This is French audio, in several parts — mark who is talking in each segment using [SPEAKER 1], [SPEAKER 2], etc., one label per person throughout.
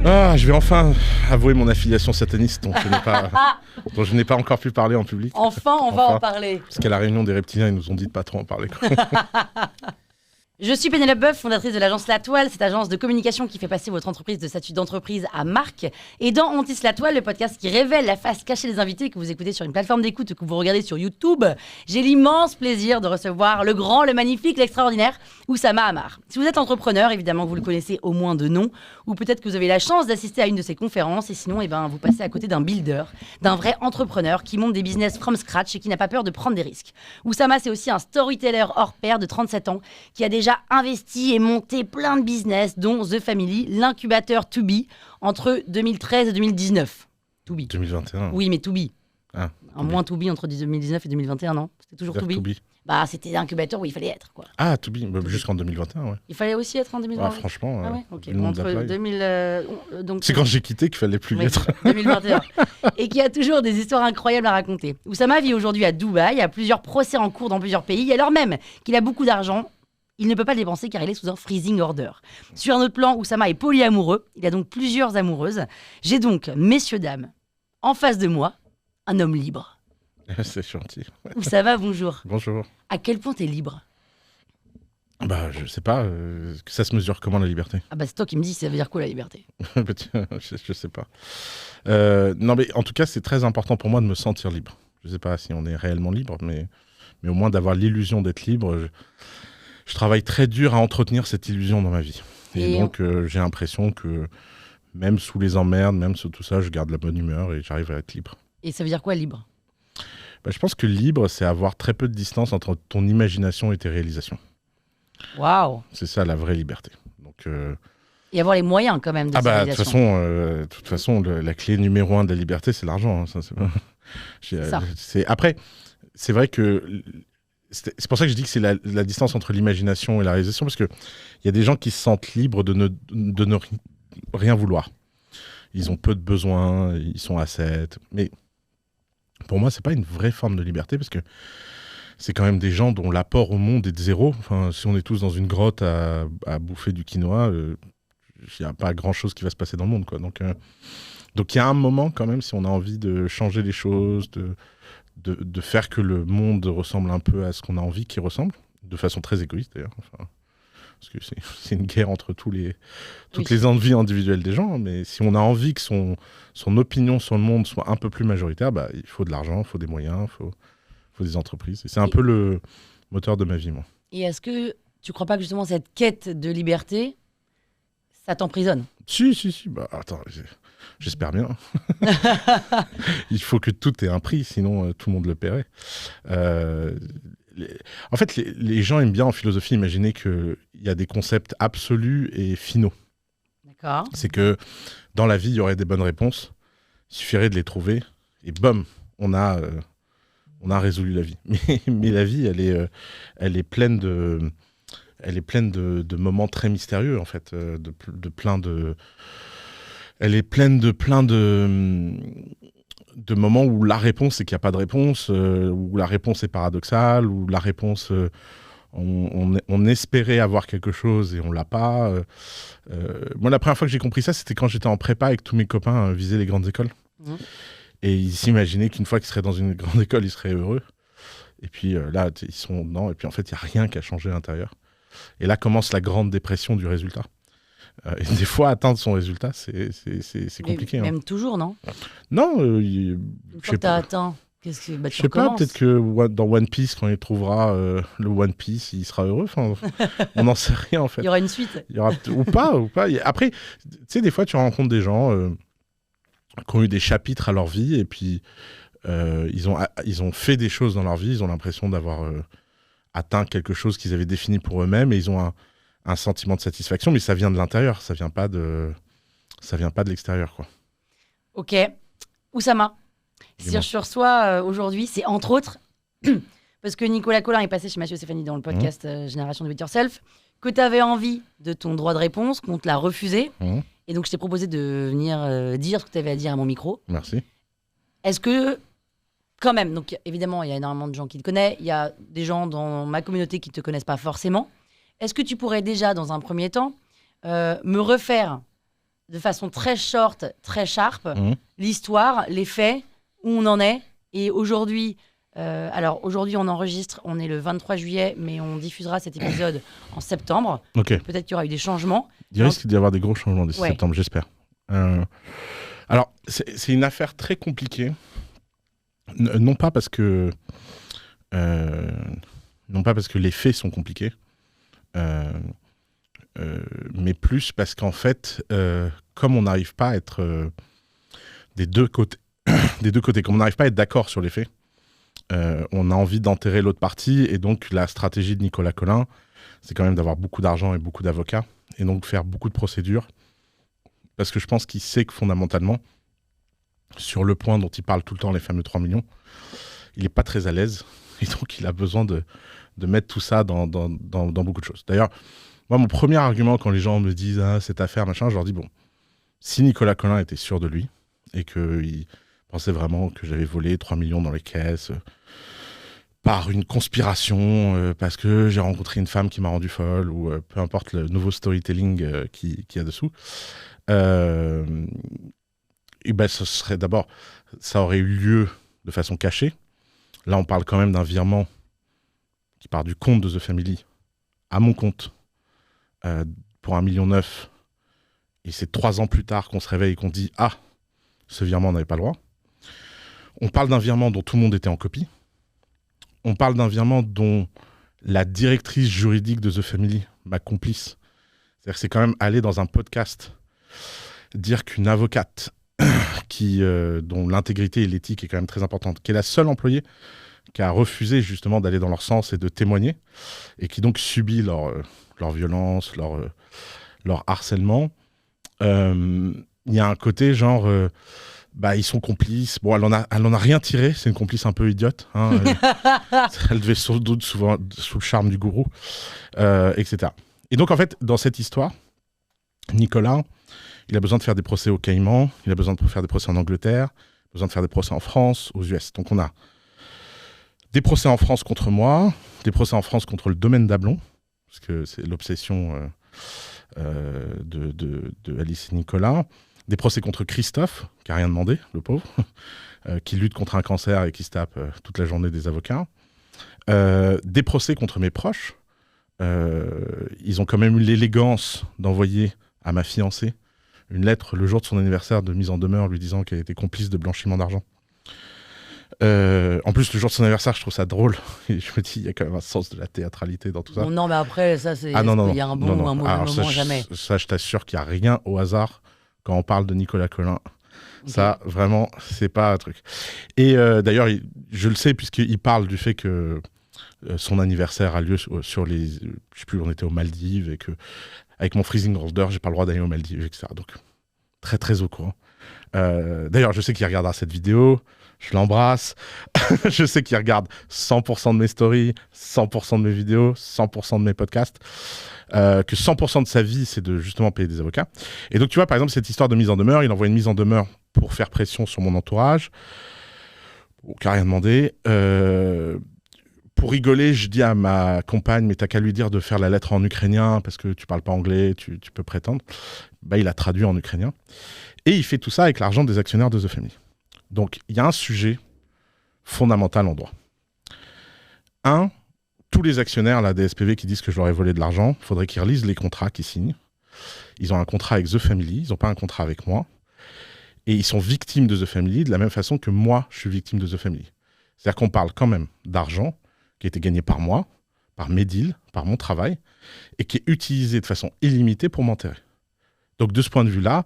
[SPEAKER 1] Je vais enfin avouer mon affiliation sataniste dont je n'ai pas encore pu parler en public.
[SPEAKER 2] Enfin, on va en parler.
[SPEAKER 1] Parce qu'à la réunion des reptiliens, ils nous ont dit de pas trop en parler. Quoi.
[SPEAKER 2] Je suis Pénélope Boeuf, fondatrice de l'agence La Toile, cette agence de communication qui fait passer votre entreprise de statut d'entreprise à marque. Et dans On tisse la toile, le podcast qui révèle la face cachée des invités que vous écoutez sur une plateforme d'écoute ou que vous regardez sur YouTube, j'ai l'immense plaisir de recevoir le grand, le magnifique, l'extraordinaire Oussama Ammar. Si vous êtes entrepreneur, évidemment, vous le connaissez au moins de nom, ou peut-être que vous avez la chance d'assister à une de ses conférences, et sinon, vous passez à côté d'un builder, d'un vrai entrepreneur qui monte des business from scratch et qui n'a pas peur de prendre des risques. Oussama, c'est aussi un storyteller hors pair de 37 ans qui a déjà investi et monté plein de business, dont The Family, l'incubateur To Be, entre 2013 et 2019. To Be.
[SPEAKER 1] 2021.
[SPEAKER 2] Oui, mais To Be.
[SPEAKER 1] Ah,
[SPEAKER 2] Un moins To Be entre 2019 et 2021, non? C'était toujours To Be. Bah, c'était l'incubateur où il fallait être, quoi.
[SPEAKER 1] Ah, To Be, jusqu'en 2021, ouais.
[SPEAKER 2] Il fallait aussi être en 2020.
[SPEAKER 1] Ah, franchement,
[SPEAKER 2] ah ouais, okay.
[SPEAKER 1] Entre
[SPEAKER 2] 2000, donc,
[SPEAKER 1] c'est quand j'ai quitté qu'il fallait plus y être.
[SPEAKER 2] 2021. Et qui a toujours des histoires incroyables à raconter. Oussama vit aujourd'hui à Dubaï, a plusieurs procès en cours dans plusieurs pays, alors même qu'il a beaucoup d'argent, il ne peut pas le dépenser car il est sous un freezing order. Sur un autre plan, Oussama est polyamoureux, il a donc plusieurs amoureuses. J'ai donc, messieurs, dames, en face de moi, un homme libre.
[SPEAKER 1] C'est gentil.
[SPEAKER 2] Oussama, bonjour.
[SPEAKER 1] Bonjour.
[SPEAKER 2] À quel point t'es libre?
[SPEAKER 1] Je sais pas, ça se mesure comment la liberté?
[SPEAKER 2] C'est toi qui me dis, ça veut dire quoi la liberté?
[SPEAKER 1] Je sais pas. Non mais en tout cas, c'est très important pour moi de me sentir libre. Je sais pas si on est réellement libre, mais au moins d'avoir l'illusion d'être libre. Je travaille très dur à entretenir cette illusion dans ma vie. Et donc, j'ai l'impression que même sous les emmerdes, même sous tout ça, je garde la bonne humeur et j'arrive à être libre.
[SPEAKER 2] Et ça veut dire quoi, libre?
[SPEAKER 1] Je pense que libre, c'est avoir très peu de distance entre ton imagination et tes réalisations.
[SPEAKER 2] Waouh!
[SPEAKER 1] C'est ça, la vraie liberté. Donc,
[SPEAKER 2] et avoir les moyens, quand même, de cette réalisation.
[SPEAKER 1] De toute façon, la clé numéro 1 de la liberté, c'est l'argent. Hein, ça, c'est ça. Après, c'est vrai que... C'est pour ça que je dis que c'est la distance entre l'imagination et la réalisation, parce qu'il y a des gens qui se sentent libres de ne rien vouloir. Ils ont peu de besoins, ils sont ascètes. Mais pour moi, c'est pas une vraie forme de liberté, parce que c'est quand même des gens dont l'apport au monde est de zéro. Enfin, si on est tous dans une grotte à bouffer du quinoa, il n'y a pas grand-chose qui va se passer dans le monde, quoi. Donc il y a un moment, quand même, si on a envie de changer les choses, de faire que le monde ressemble un peu à ce qu'on a envie qu'il ressemble, de façon très égoïste d'ailleurs, parce que c'est une guerre entre toutes les envies individuelles des gens, mais si on a envie que son opinion sur le monde soit un peu plus majoritaire, il faut de l'argent, il faut des moyens, il faut des entreprises. Et c'est un peu le moteur de ma vie, moi.
[SPEAKER 2] Et est-ce que tu crois pas que justement cette quête de liberté, ça t'emprisonne?
[SPEAKER 1] Si. Attends, j'espère bien. Il faut que tout ait un prix, sinon tout le monde le paierait. En fait, les gens aiment bien en philosophie imaginer qu'il y a des concepts absolus et finaux.
[SPEAKER 2] D'accord.
[SPEAKER 1] C'est que dans la vie, il y aurait des bonnes réponses. Il suffirait de les trouver. Et bam, on a résolu la vie. Mais la vie, elle est pleine de moments très mystérieux, en fait. Elle est pleine de plein de moments où la réponse, c'est qu'il n'y a pas de réponse, où la réponse est paradoxale, où la réponse, on espérait avoir quelque chose et on ne l'a pas. Moi, la première fois que j'ai compris ça, c'était quand j'étais en prépa avec tous mes copains viser les grandes écoles. Mmh. Et ils s'imaginaient qu'une fois qu'ils seraient dans une grande école, ils seraient heureux. Et puis là, ils sont dedans, et puis en fait, il n'y a rien qui a changé à l'intérieur. Et là commence la grande dépression du résultat. Et des fois, atteindre son résultat, c'est compliqué.
[SPEAKER 2] Même toujours, non?
[SPEAKER 1] Non.
[SPEAKER 2] Une fois que tu as atteint, qu'est-ce que
[SPEAKER 1] je sais pas, peut-être que dans One Piece, quand il trouvera le One Piece, il sera heureux. Enfin, on n'en sait rien, en fait.
[SPEAKER 2] Il y aura une suite.
[SPEAKER 1] Il y aura ou pas. Après, tu sais, des fois, tu rencontres des gens qui ont eu des chapitres à leur vie, et puis ils ont fait des choses dans leur vie, ils ont l'impression d'avoir atteint quelque chose qu'ils avaient défini pour eux-mêmes, et ils ont un sentiment de satisfaction, mais ça vient de l'intérieur, ça vient pas de l'extérieur, quoi.
[SPEAKER 2] Ok. Oussama, si je reçois aujourd'hui, c'est entre autres parce que Nicolas Collin est passé chez Mathieu Stéphanie dans le podcast Génération Do It Yourself, que tu avais envie de ton droit de réponse, qu'on te l'a refusé, et donc je t'ai proposé de venir dire ce que tu avais à dire à mon micro.
[SPEAKER 1] Merci.
[SPEAKER 2] Est-ce que, quand même, donc évidemment, il y a énormément de gens qui te connaissent, il y a des gens dans ma communauté qui ne te connaissent pas forcément. Est-ce que tu pourrais déjà, dans un premier temps, me refaire de façon très short, très sharp, l'histoire, les faits, où on en est. Et aujourd'hui, aujourd'hui on enregistre, on est le 23 juillet, mais on diffusera cet épisode en septembre.
[SPEAKER 1] Okay.
[SPEAKER 2] Peut-être qu'il y aura eu des changements.
[SPEAKER 1] Il risque d'y avoir des gros changements d'ici septembre, j'espère. Alors, c'est une affaire très compliquée. Non pas parce que les faits sont compliqués, mais plus parce qu'en fait, comme on n'arrive pas à être des deux côtés, comme on n'arrive pas à être d'accord sur les faits, on a envie d'enterrer l'autre partie, et donc la stratégie de Nicolas Collin, c'est quand même d'avoir beaucoup d'argent et beaucoup d'avocats, et donc faire beaucoup de procédures, parce que je pense qu'il sait que fondamentalement, sur le point dont il parle tout le temps, les fameux 3 millions, il n'est pas très à l'aise, et donc il a besoin de mettre tout ça dans beaucoup de choses. D'ailleurs, moi, mon premier argument quand les gens me disent « Ah, cette affaire, machin », je leur dis « Bon, si Nicolas Collin était sûr de lui, et qu'il pensait vraiment que j'avais volé 3 millions dans les caisses par une conspiration, parce que j'ai rencontré une femme qui m'a rendu folle, ou peu importe le nouveau storytelling qu'il y a dessous, et ben, ce serait d'abord, ça aurait eu lieu de façon cachée. Là, on parle quand même d'un virement qui part du compte de The Family à mon compte pour 1,9 million. Et c'est 3 ans plus tard qu'on se réveille et qu'on dit « Ah, ce virement, on n'avait pas le droit ». On parle d'un virement dont tout le monde était en copie. On parle d'un virement dont la directrice juridique de The Family, ma complice, c'est-à-dire que c'est quand même aller dans un podcast dire qu'une avocate dont l'intégrité et l'éthique est quand même très importante, qui est la seule employée qui a refusé justement d'aller dans leur sens et de témoigner, et qui donc subit leur violence, leur harcèlement. Il y a un côté genre, ils sont complices. Bon, elle en a rien tiré, c'est une complice un peu idiote. Hein, elle devait sans doute souvent sous le charme du gourou, etc. Et donc en fait, dans cette histoire, Nicolas, il a besoin de faire des procès au Caïmans, il a besoin de faire des procès en Angleterre, il a besoin de faire des procès en France, aux US. Donc on a des procès en France contre moi, des procès en France contre le domaine d'Ablon, parce que c'est l'obsession de Alice et Nicolas, des procès contre Christophe, qui n'a rien demandé, le pauvre, qui lutte contre un cancer et qui se tape toute la journée des avocats, des procès contre mes proches. Ils ont quand même eu l'élégance d'envoyer à ma fiancée une lettre le jour de son anniversaire de mise en demeure lui disant qu'elle était complice de blanchiment d'argent. En plus, le jour de son anniversaire, je trouve ça drôle. Et je me dis, il y a quand même un sens de la théâtralité dans tout ça.
[SPEAKER 2] Bon, non, mais après, ça, c'est.
[SPEAKER 1] Non.
[SPEAKER 2] Il y a un bon ou un mauvais moment, jamais.
[SPEAKER 1] Ça, je t'assure qu'il n'y a rien au hasard quand on parle de Nicolas Collin. Okay. Ça, vraiment, c'est pas un truc. Et d'ailleurs, je le sais, puisqu'il parle du fait que son anniversaire a lieu sur les. Je sais plus, on était aux Maldives, et que avec mon freezing holder, j'ai pas le droit d'aller aux Maldives, etc. Donc, très, très au courant. D'ailleurs, je sais qu'il regardera cette vidéo. Je l'embrasse. Je sais qu'il regarde 100% de mes stories, 100% de mes vidéos, 100% de mes podcasts. Que 100% de sa vie, c'est de justement payer des avocats. Et donc, tu vois, par exemple, cette histoire de mise en demeure, il envoie une mise en demeure pour faire pression sur mon entourage. Qui n'a rien demandé. Pour rigoler, je dis à ma compagne, mais t'as qu'à lui dire de faire la lettre en ukrainien parce que tu parles pas anglais, tu peux prétendre. Il a traduit en ukrainien. Et il fait tout ça avec l'argent des actionnaires de The Family. Donc, il y a un sujet fondamental en droit. Tous les actionnaires là, des SPV qui disent que je leur ai volé de l'argent, il faudrait qu'ils relisent les contrats qu'ils signent. Ils ont un contrat avec The Family, ils n'ont pas un contrat avec moi. Et ils sont victimes de The Family de la même façon que moi, je suis victime de The Family. C'est-à-dire qu'on parle quand même d'argent qui a été gagné par moi, par mes deals, par mon travail, et qui est utilisé de façon illimitée pour m'enterrer. Donc, de ce point de vue-là,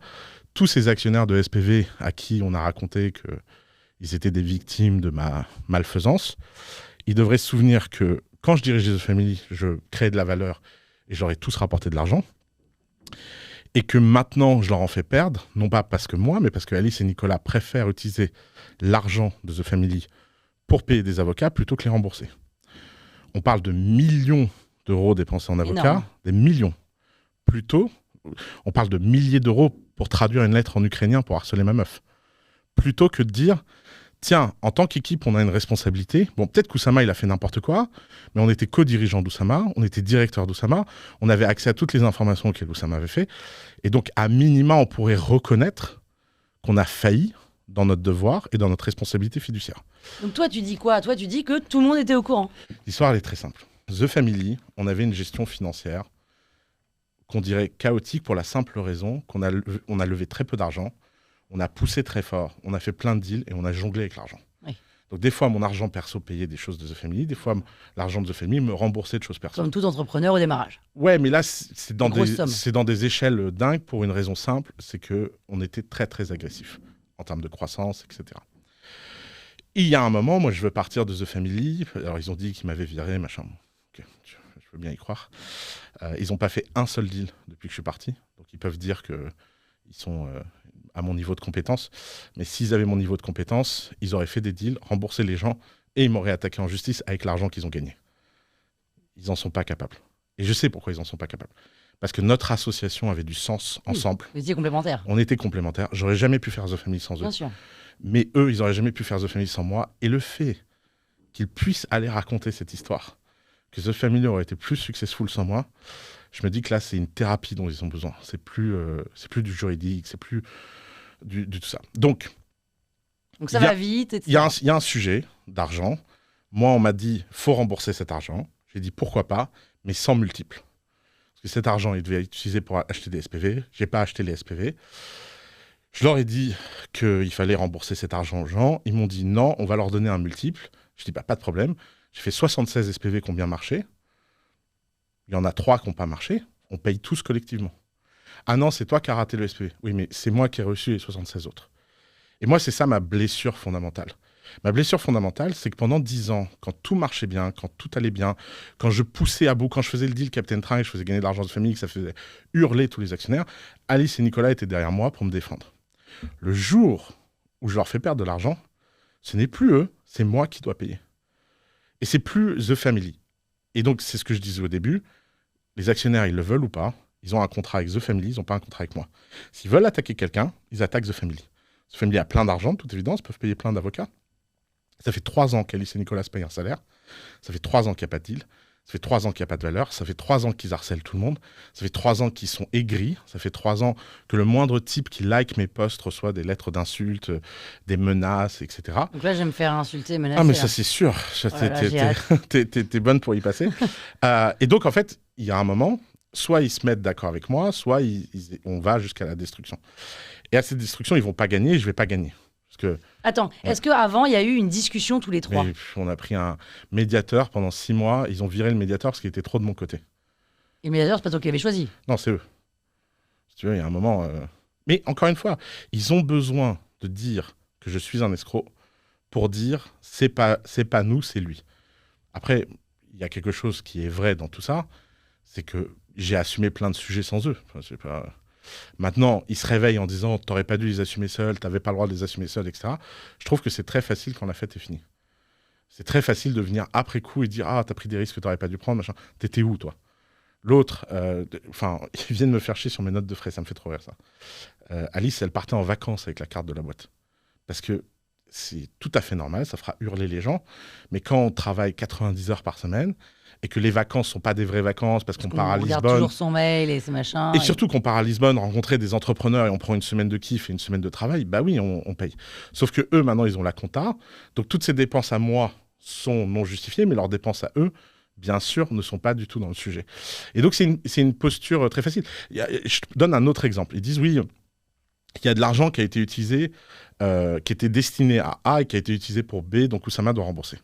[SPEAKER 1] tous ces actionnaires de SPV à qui on a raconté qu'ils étaient des victimes de ma malfaisance, ils devraient se souvenir que quand je dirigeais The Family, je créais de la valeur et je leur ai tous rapporté de l'argent. Et que maintenant, je leur en fais perdre, non pas parce que moi, mais parce que Alice et Nicolas préfèrent utiliser l'argent de The Family pour payer des avocats plutôt que les rembourser. On parle de millions d'euros dépensés en avocats, énorme. Des millions. Plutôt, on parle de milliers d'euros pour traduire une lettre en ukrainien pour harceler ma meuf. Plutôt que de dire, tiens, en tant qu'équipe, on a une responsabilité. Bon, peut-être qu'Oussama, il a fait n'importe quoi, mais on était co-dirigeant d'Oussama, on était directeur d'Oussama, on avait accès à toutes les informations auxquelles Oussama avait fait. Et donc, à minima, on pourrait reconnaître qu'on a failli dans notre devoir et dans notre responsabilité fiduciaire.
[SPEAKER 2] Donc toi, tu dis quoi? Toi, tu dis que tout le monde était au courant.
[SPEAKER 1] L'histoire, elle est très simple. The Family, on avait une gestion financière qu'on dirait chaotique pour la simple raison qu'on a levé très peu d'argent, on a poussé très fort, on a fait plein de deals et on a jonglé avec l'argent.
[SPEAKER 2] Oui.
[SPEAKER 1] Donc des fois, mon argent perso payait des choses de The Family, des fois, l'argent de The Family me remboursait de choses perso.
[SPEAKER 2] Comme tout entrepreneur au démarrage.
[SPEAKER 1] Ouais, mais là, c'est dans des échelles dingues pour une raison simple, c'est qu'on était très, très agressif en termes de croissance, etc. Et il y a un moment, moi, je veux partir de The Family. Alors, ils ont dit qu'ils m'avaient viré, machin. Okay, je veux bien y croire. Ils n'ont pas fait un seul deal depuis que je suis parti. Donc, ils peuvent dire qu'ils sont à mon niveau de compétence. Mais s'ils avaient mon niveau de compétence, ils auraient fait des deals, remboursé les gens et ils m'auraient attaqué en justice avec l'argent qu'ils ont gagné. Ils n'en sont pas capables. Et je sais pourquoi ils n'en sont pas capables. Parce que notre association avait du sens ensemble.
[SPEAKER 2] Vous étiez complémentaires.
[SPEAKER 1] On était complémentaires. J'aurais jamais pu faire The Family sans eux.
[SPEAKER 2] Bien sûr.
[SPEAKER 1] Mais eux, ils n'auraient jamais pu faire The Family sans moi. Et le fait qu'ils puissent aller raconter cette histoire, que The Family aurait été plus successful sans moi, je me dis que là, c'est une thérapie dont ils ont besoin. C'est plus du juridique, c'est plus du tout ça. Donc
[SPEAKER 2] ça va vite.
[SPEAKER 1] Il y a un sujet d'argent. Moi, on m'a dit, faut rembourser cet argent. J'ai dit, pourquoi pas, mais sans multiples. Parce que cet argent, il devait être utilisé pour acheter des SPV. Je n'ai pas acheté les SPV. Je leur ai dit qu'il fallait rembourser cet argent aux gens. Ils m'ont dit non, on va leur donner un multiple. Je dis pas de problème. J'ai fait 76 SPV qui ont bien marché. Il y en a 3 qui n'ont pas marché. On paye tous collectivement. Ah non, c'est toi qui as raté le SPV. Oui, mais c'est moi qui ai reçu les 76 autres. Et moi, c'est ça ma blessure fondamentale. Ma blessure fondamentale, c'est que pendant 10 ans, quand tout marchait bien, quand tout allait bien, quand je poussais à bout, quand je faisais le deal Captain Train et je faisais gagner de l'argent de famille, que ça faisait hurler tous les actionnaires, Alice et Nicolas étaient derrière moi pour me défendre. Le jour où je leur fais perdre de l'argent, ce n'est plus eux, c'est moi qui dois payer. Et c'est plus The Family. Et donc, c'est ce que je disais au début, les actionnaires, ils le veulent ou pas, ils ont un contrat avec The Family, ils n'ont pas un contrat avec moi. S'ils veulent attaquer quelqu'un, ils attaquent The Family. The Family a plein d'argent, de toute évidence, peuvent payer plein d'avocats. Ça fait 3 ans qu'Alice et Nicolas se payent un salaire. Ça fait 3 ans qu'il n'y a pas de deal. Ça fait 3 ans qu'il n'y a pas de valeur. Ça fait 3 ans qu'ils harcèlent tout le monde. Ça fait 3 ans qu'ils sont aigris. Ça fait 3 ans que le moindre type qui like mes posts reçoit des lettres d'insultes, des menaces, etc.
[SPEAKER 2] Donc là, je vais me faire insulter, menacer.
[SPEAKER 1] Ah, mais ça, c'est sûr. T'es bonne pour y passer. Et donc, en fait, il y a un moment, soit ils se mettent d'accord avec moi, soit on va jusqu'à la destruction. Et à cette destruction, ils ne vont pas gagner et je ne vais pas gagner.
[SPEAKER 2] Attends, est-ce qu'avant, il y a eu une discussion tous les 3?
[SPEAKER 1] Mais on a pris un médiateur pendant 6 mois. Ils ont viré le médiateur parce qu'il était trop de mon côté.
[SPEAKER 2] Et le médiateur, c'est pas toi qui l'avais choisi?
[SPEAKER 1] Non, c'est eux. Si tu veux, il y a un moment... Mais encore une fois, ils ont besoin de dire que je suis un escroc pour dire c'est pas nous, c'est lui. Après, il y a quelque chose qui est vrai dans tout ça, c'est que j'ai assumé plein de sujets sans eux. Enfin, c'est pas... Maintenant, ils se réveillent en disant t'aurais pas dû les assumer seuls, t'avais pas le droit de les assumer seuls, etc. Je trouve que c'est très facile quand la fête est finie. C'est très facile de venir après coup et dire t'as pris des risques que t'aurais pas dû prendre, machin. T'étais où, toi? L'autre, ils viennent me faire chier sur mes notes de frais, ça me fait trop rire, ça. Alice, elle partait en vacances avec la carte de la boîte. Parce que c'est tout à fait normal, ça fera hurler les gens, mais quand on travaille 90 heures par semaine, et que les vacances ne sont pas des vraies vacances parce qu'on part à Lisbonne.
[SPEAKER 2] On regarde toujours son mail et ses machins.
[SPEAKER 1] Et surtout qu'on part à Lisbonne, rencontrer des entrepreneurs et on prend une semaine de kiff et une semaine de travail, bah oui, on paye. Sauf que eux, maintenant, ils ont la compta. Donc toutes ces dépenses à moi sont non justifiées, mais leurs dépenses à eux, bien sûr, ne sont pas du tout dans le sujet. Et donc c'est une posture très facile. Je te donne un autre exemple. Ils disent oui, il y a de l'argent qui a été utilisé, qui était destiné à A et qui a été utilisé pour B, donc Oussama doit rembourser.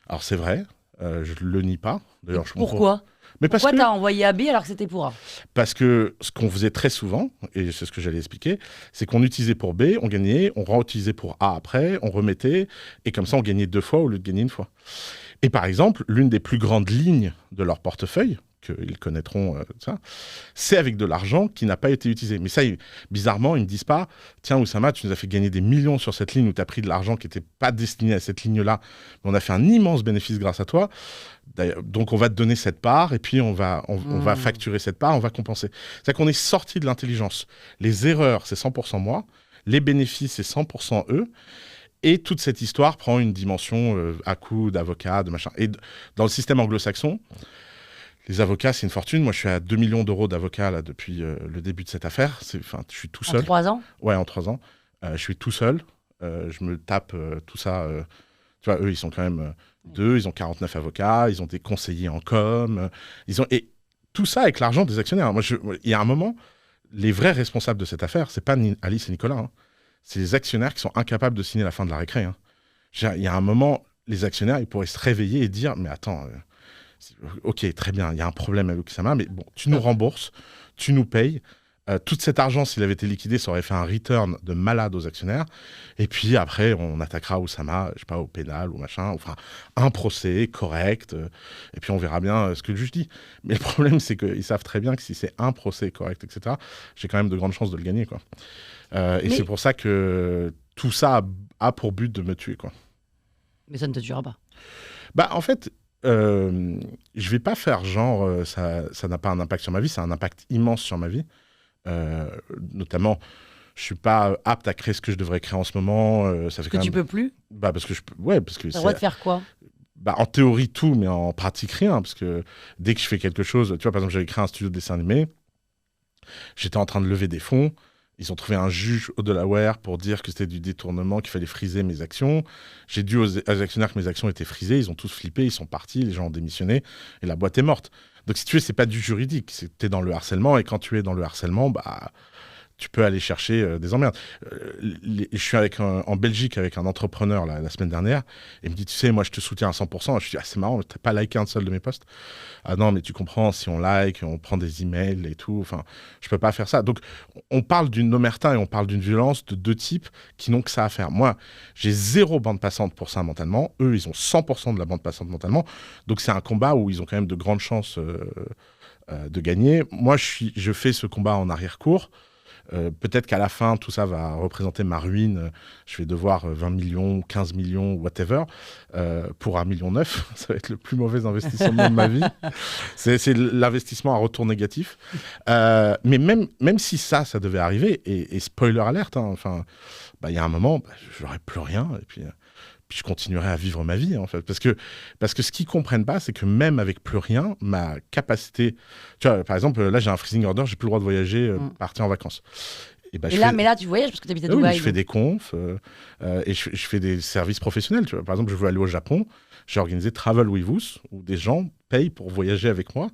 [SPEAKER 1] Alors c'est vrai. Je ne le nie pas. D'ailleurs,
[SPEAKER 2] pourquoi? Pourquoi t'as envoyé à B alors que c'était pour A?
[SPEAKER 1] Parce que ce qu'on faisait très souvent, et c'est ce que j'allais expliquer, c'est qu'on utilisait pour B, on gagnait, on réutilisait pour A après, on remettait, et comme ça on gagnait 2 fois au lieu de gagner 1 fois. Et par exemple, l'une des plus grandes lignes de leur portefeuille, qu'ils connaîtront, c'est avec de l'argent qui n'a pas été utilisé. Mais ça, bizarrement, ils ne me disent pas « Tiens, Oussama, tu nous as fait gagner des millions sur cette ligne où tu as pris de l'argent qui n'était pas destiné à cette ligne-là, mais on a fait un immense bénéfice grâce à toi. Donc, on va te donner cette part et puis on va facturer cette part, on va compenser. » C'est-à-dire qu'on est sorti de l'intelligence. Les erreurs, c'est 100% moi. Les bénéfices, c'est 100% eux. Et toute cette histoire prend une dimension à coup d'avocats, de machin. Et dans le système anglo-saxon, les avocats, c'est une fortune. Moi, je suis à 2 millions d'euros d'avocats là, depuis le début de cette affaire. Je suis tout seul.
[SPEAKER 2] En 3 ans ?
[SPEAKER 1] Ouais, en 3 ans. Je suis tout seul. Je me tape tout ça. Tu vois, eux, ils sont quand même 2. Ils ont 49 avocats. Ils ont des conseillers en com. Et tout ça avec l'argent des actionnaires. Il y a un moment, les vrais responsables de cette affaire, c'est pas Alice et Nicolas. Hein. C'est les actionnaires qui sont incapables de signer la fin de la récré. Hein. Il y a un moment, les actionnaires, ils pourraient se réveiller et dire, mais attends, ok, très bien, il y a un problème avec Oussama, mais bon, tu nous rembourses, tu nous payes. Tout cet argent, s'il avait été liquidé, ça aurait fait un return de malade aux actionnaires. Et puis après, on attaquera Oussama, je sais pas, au pénal ou machin, enfin, un procès correct. Et puis on verra bien ce que le juge dit. Mais le problème, c'est qu'ils savent très bien que si c'est un procès correct, etc., j'ai quand même de grandes chances de le gagner, quoi. Et c'est pour ça que tout ça a pour but de me tuer, quoi.
[SPEAKER 2] Mais ça ne te tuera pas.
[SPEAKER 1] Bah, en fait, je vais pas faire genre ça n'a pas un impact sur ma vie, ça a un impact immense sur ma vie. Notamment, je suis pas apte à créer ce que je devrais créer en ce moment. Ça fait
[SPEAKER 2] Parce que tu peux plus ?
[SPEAKER 1] Bah, parce que je peux. Ouais, parce que
[SPEAKER 2] t'as le droit de faire quoi ?
[SPEAKER 1] Bah, en théorie tout, mais en pratique rien, parce que dès que je fais quelque chose, tu vois, par exemple, j'avais créé un studio de dessin animé, j'étais en train de lever des fonds. Ils ont trouvé un juge au Delaware pour dire que c'était du détournement, qu'il fallait friser mes actions. J'ai dit aux actionnaires que mes actions étaient frisées. Ils ont tous flippé, ils sont partis, les gens ont démissionné et la boîte est morte. Donc si tu veux, c'est pas du juridique, t'es dans le harcèlement et quand tu es dans le harcèlement, bah tu peux aller chercher des emmerdes. Je suis en Belgique avec un entrepreneur la semaine dernière et il me dit, tu sais, moi je te soutiens à 100%. Je dis, ah, c'est marrant, t'as pas liké un seul de mes posts. Ah non, mais tu comprends, si on like, on prend des emails et tout, enfin, je peux pas faire ça. Donc on parle d'une omerta et on parle d'une violence de 2 types qui n'ont que ça à faire. Moi, j'ai 0 bande passante pour ça mentalement. Eux, ils ont 100% de la bande passante mentalement. Donc c'est un combat où ils ont quand même de grandes chances de gagner. Moi, je fais ce combat en arrière-cour. Peut-être qu'à la fin, tout ça va représenter ma ruine. Je vais devoir 20 millions, 15 millions, whatever, pour 1,9 million. Ça va être le plus mauvais investissement de ma vie. C'est l'investissement à retour négatif. Mais même si ça devait arriver, et spoiler alerte, hein, enfin, bah, y a un moment, je n'aurai plus rien. Et puis je continuerai à vivre ma vie, en fait. Parce que ce qu'ils ne comprennent pas, c'est que même avec plus rien, ma capacité... Tu vois, par exemple, là, j'ai un freezing order, j'ai plus le droit de voyager, partir en vacances.
[SPEAKER 2] Mais là, tu voyages parce que tu habites à Dubaï.
[SPEAKER 1] Oui, je fais des confs et je fais des services professionnels. Tu vois. Par exemple, je veux aller au Japon, j'ai organisé Travel with Us, où des gens payent pour voyager avec moi.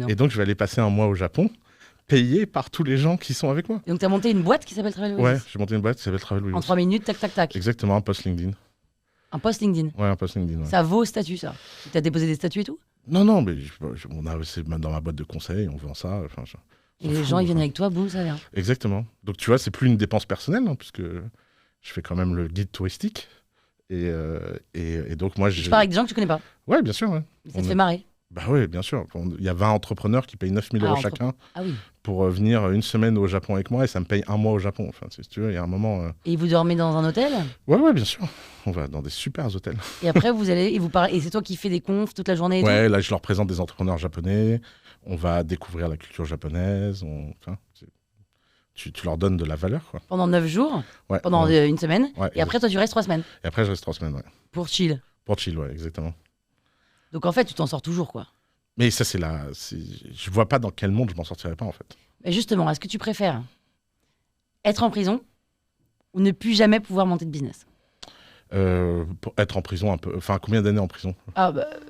[SPEAKER 1] Et donc, je vais aller passer un mois au Japon, payé par tous les gens qui sont avec moi.
[SPEAKER 2] Et donc, tu as monté une boîte qui s'appelle Travel with Us ?
[SPEAKER 1] Ouais, j'ai monté une boîte qui s'appelle Travel with Us.
[SPEAKER 2] En 3 minutes, tac, tac, tac.
[SPEAKER 1] Exactement, un post LinkedIn.
[SPEAKER 2] Un post LinkedIn.
[SPEAKER 1] Ouais, un post LinkedIn. Ouais.
[SPEAKER 2] Ça vaut statut, ça. Tu as déposé des statuts et tout ?
[SPEAKER 1] Non, mais c'est dans ma boîte de conseil, on vend ça.
[SPEAKER 2] Et les gens, ils viennent avec toi, boum, ça vient.
[SPEAKER 1] Exactement. Donc, tu vois, c'est plus une dépense personnelle, hein, puisque je fais quand même le guide touristique. Et donc, moi,
[SPEAKER 2] je pars avec des gens que tu connais pas.
[SPEAKER 1] Ouais, bien sûr. Ouais.
[SPEAKER 2] Mais ça te fait marrer.
[SPEAKER 1] Bah oui, bien sûr. Il y a 20 entrepreneurs qui payent 9 000 euros chacun pour venir une semaine au Japon avec moi et ça me paye un mois au Japon. Enfin, si tu veux, il y a un moment...
[SPEAKER 2] Et vous dormez dans un hôtel ?
[SPEAKER 1] Ouais, bien sûr. On va dans des super hôtels.
[SPEAKER 2] Et après, vous allez et vous parlez. Et c'est toi qui fais des confs toute la journée et
[SPEAKER 1] Ouais,
[SPEAKER 2] tout ?
[SPEAKER 1] là, je leur présente des entrepreneurs japonais. On va découvrir la culture japonaise. Tu leur donnes de la valeur, quoi.
[SPEAKER 2] Pendant 9 jours ?
[SPEAKER 1] Ouais.
[SPEAKER 2] Pendant une semaine ?
[SPEAKER 1] Ouais,
[SPEAKER 2] et après, toi, tu restes 3 semaines ?
[SPEAKER 1] Et après, je reste 3 semaines, ouais.
[SPEAKER 2] Pour chill ?
[SPEAKER 1] Pour chill, ouais, exactement.
[SPEAKER 2] Donc, en fait, tu t'en sors toujours, quoi.
[SPEAKER 1] Mais ça, je vois pas dans quel monde je m'en sortirais pas, en fait.
[SPEAKER 2] Mais justement, est-ce que tu préfères être en prison ou ne plus jamais pouvoir monter de business ?
[SPEAKER 1] Pour être en prison un peu... Enfin, combien d'années en prison ?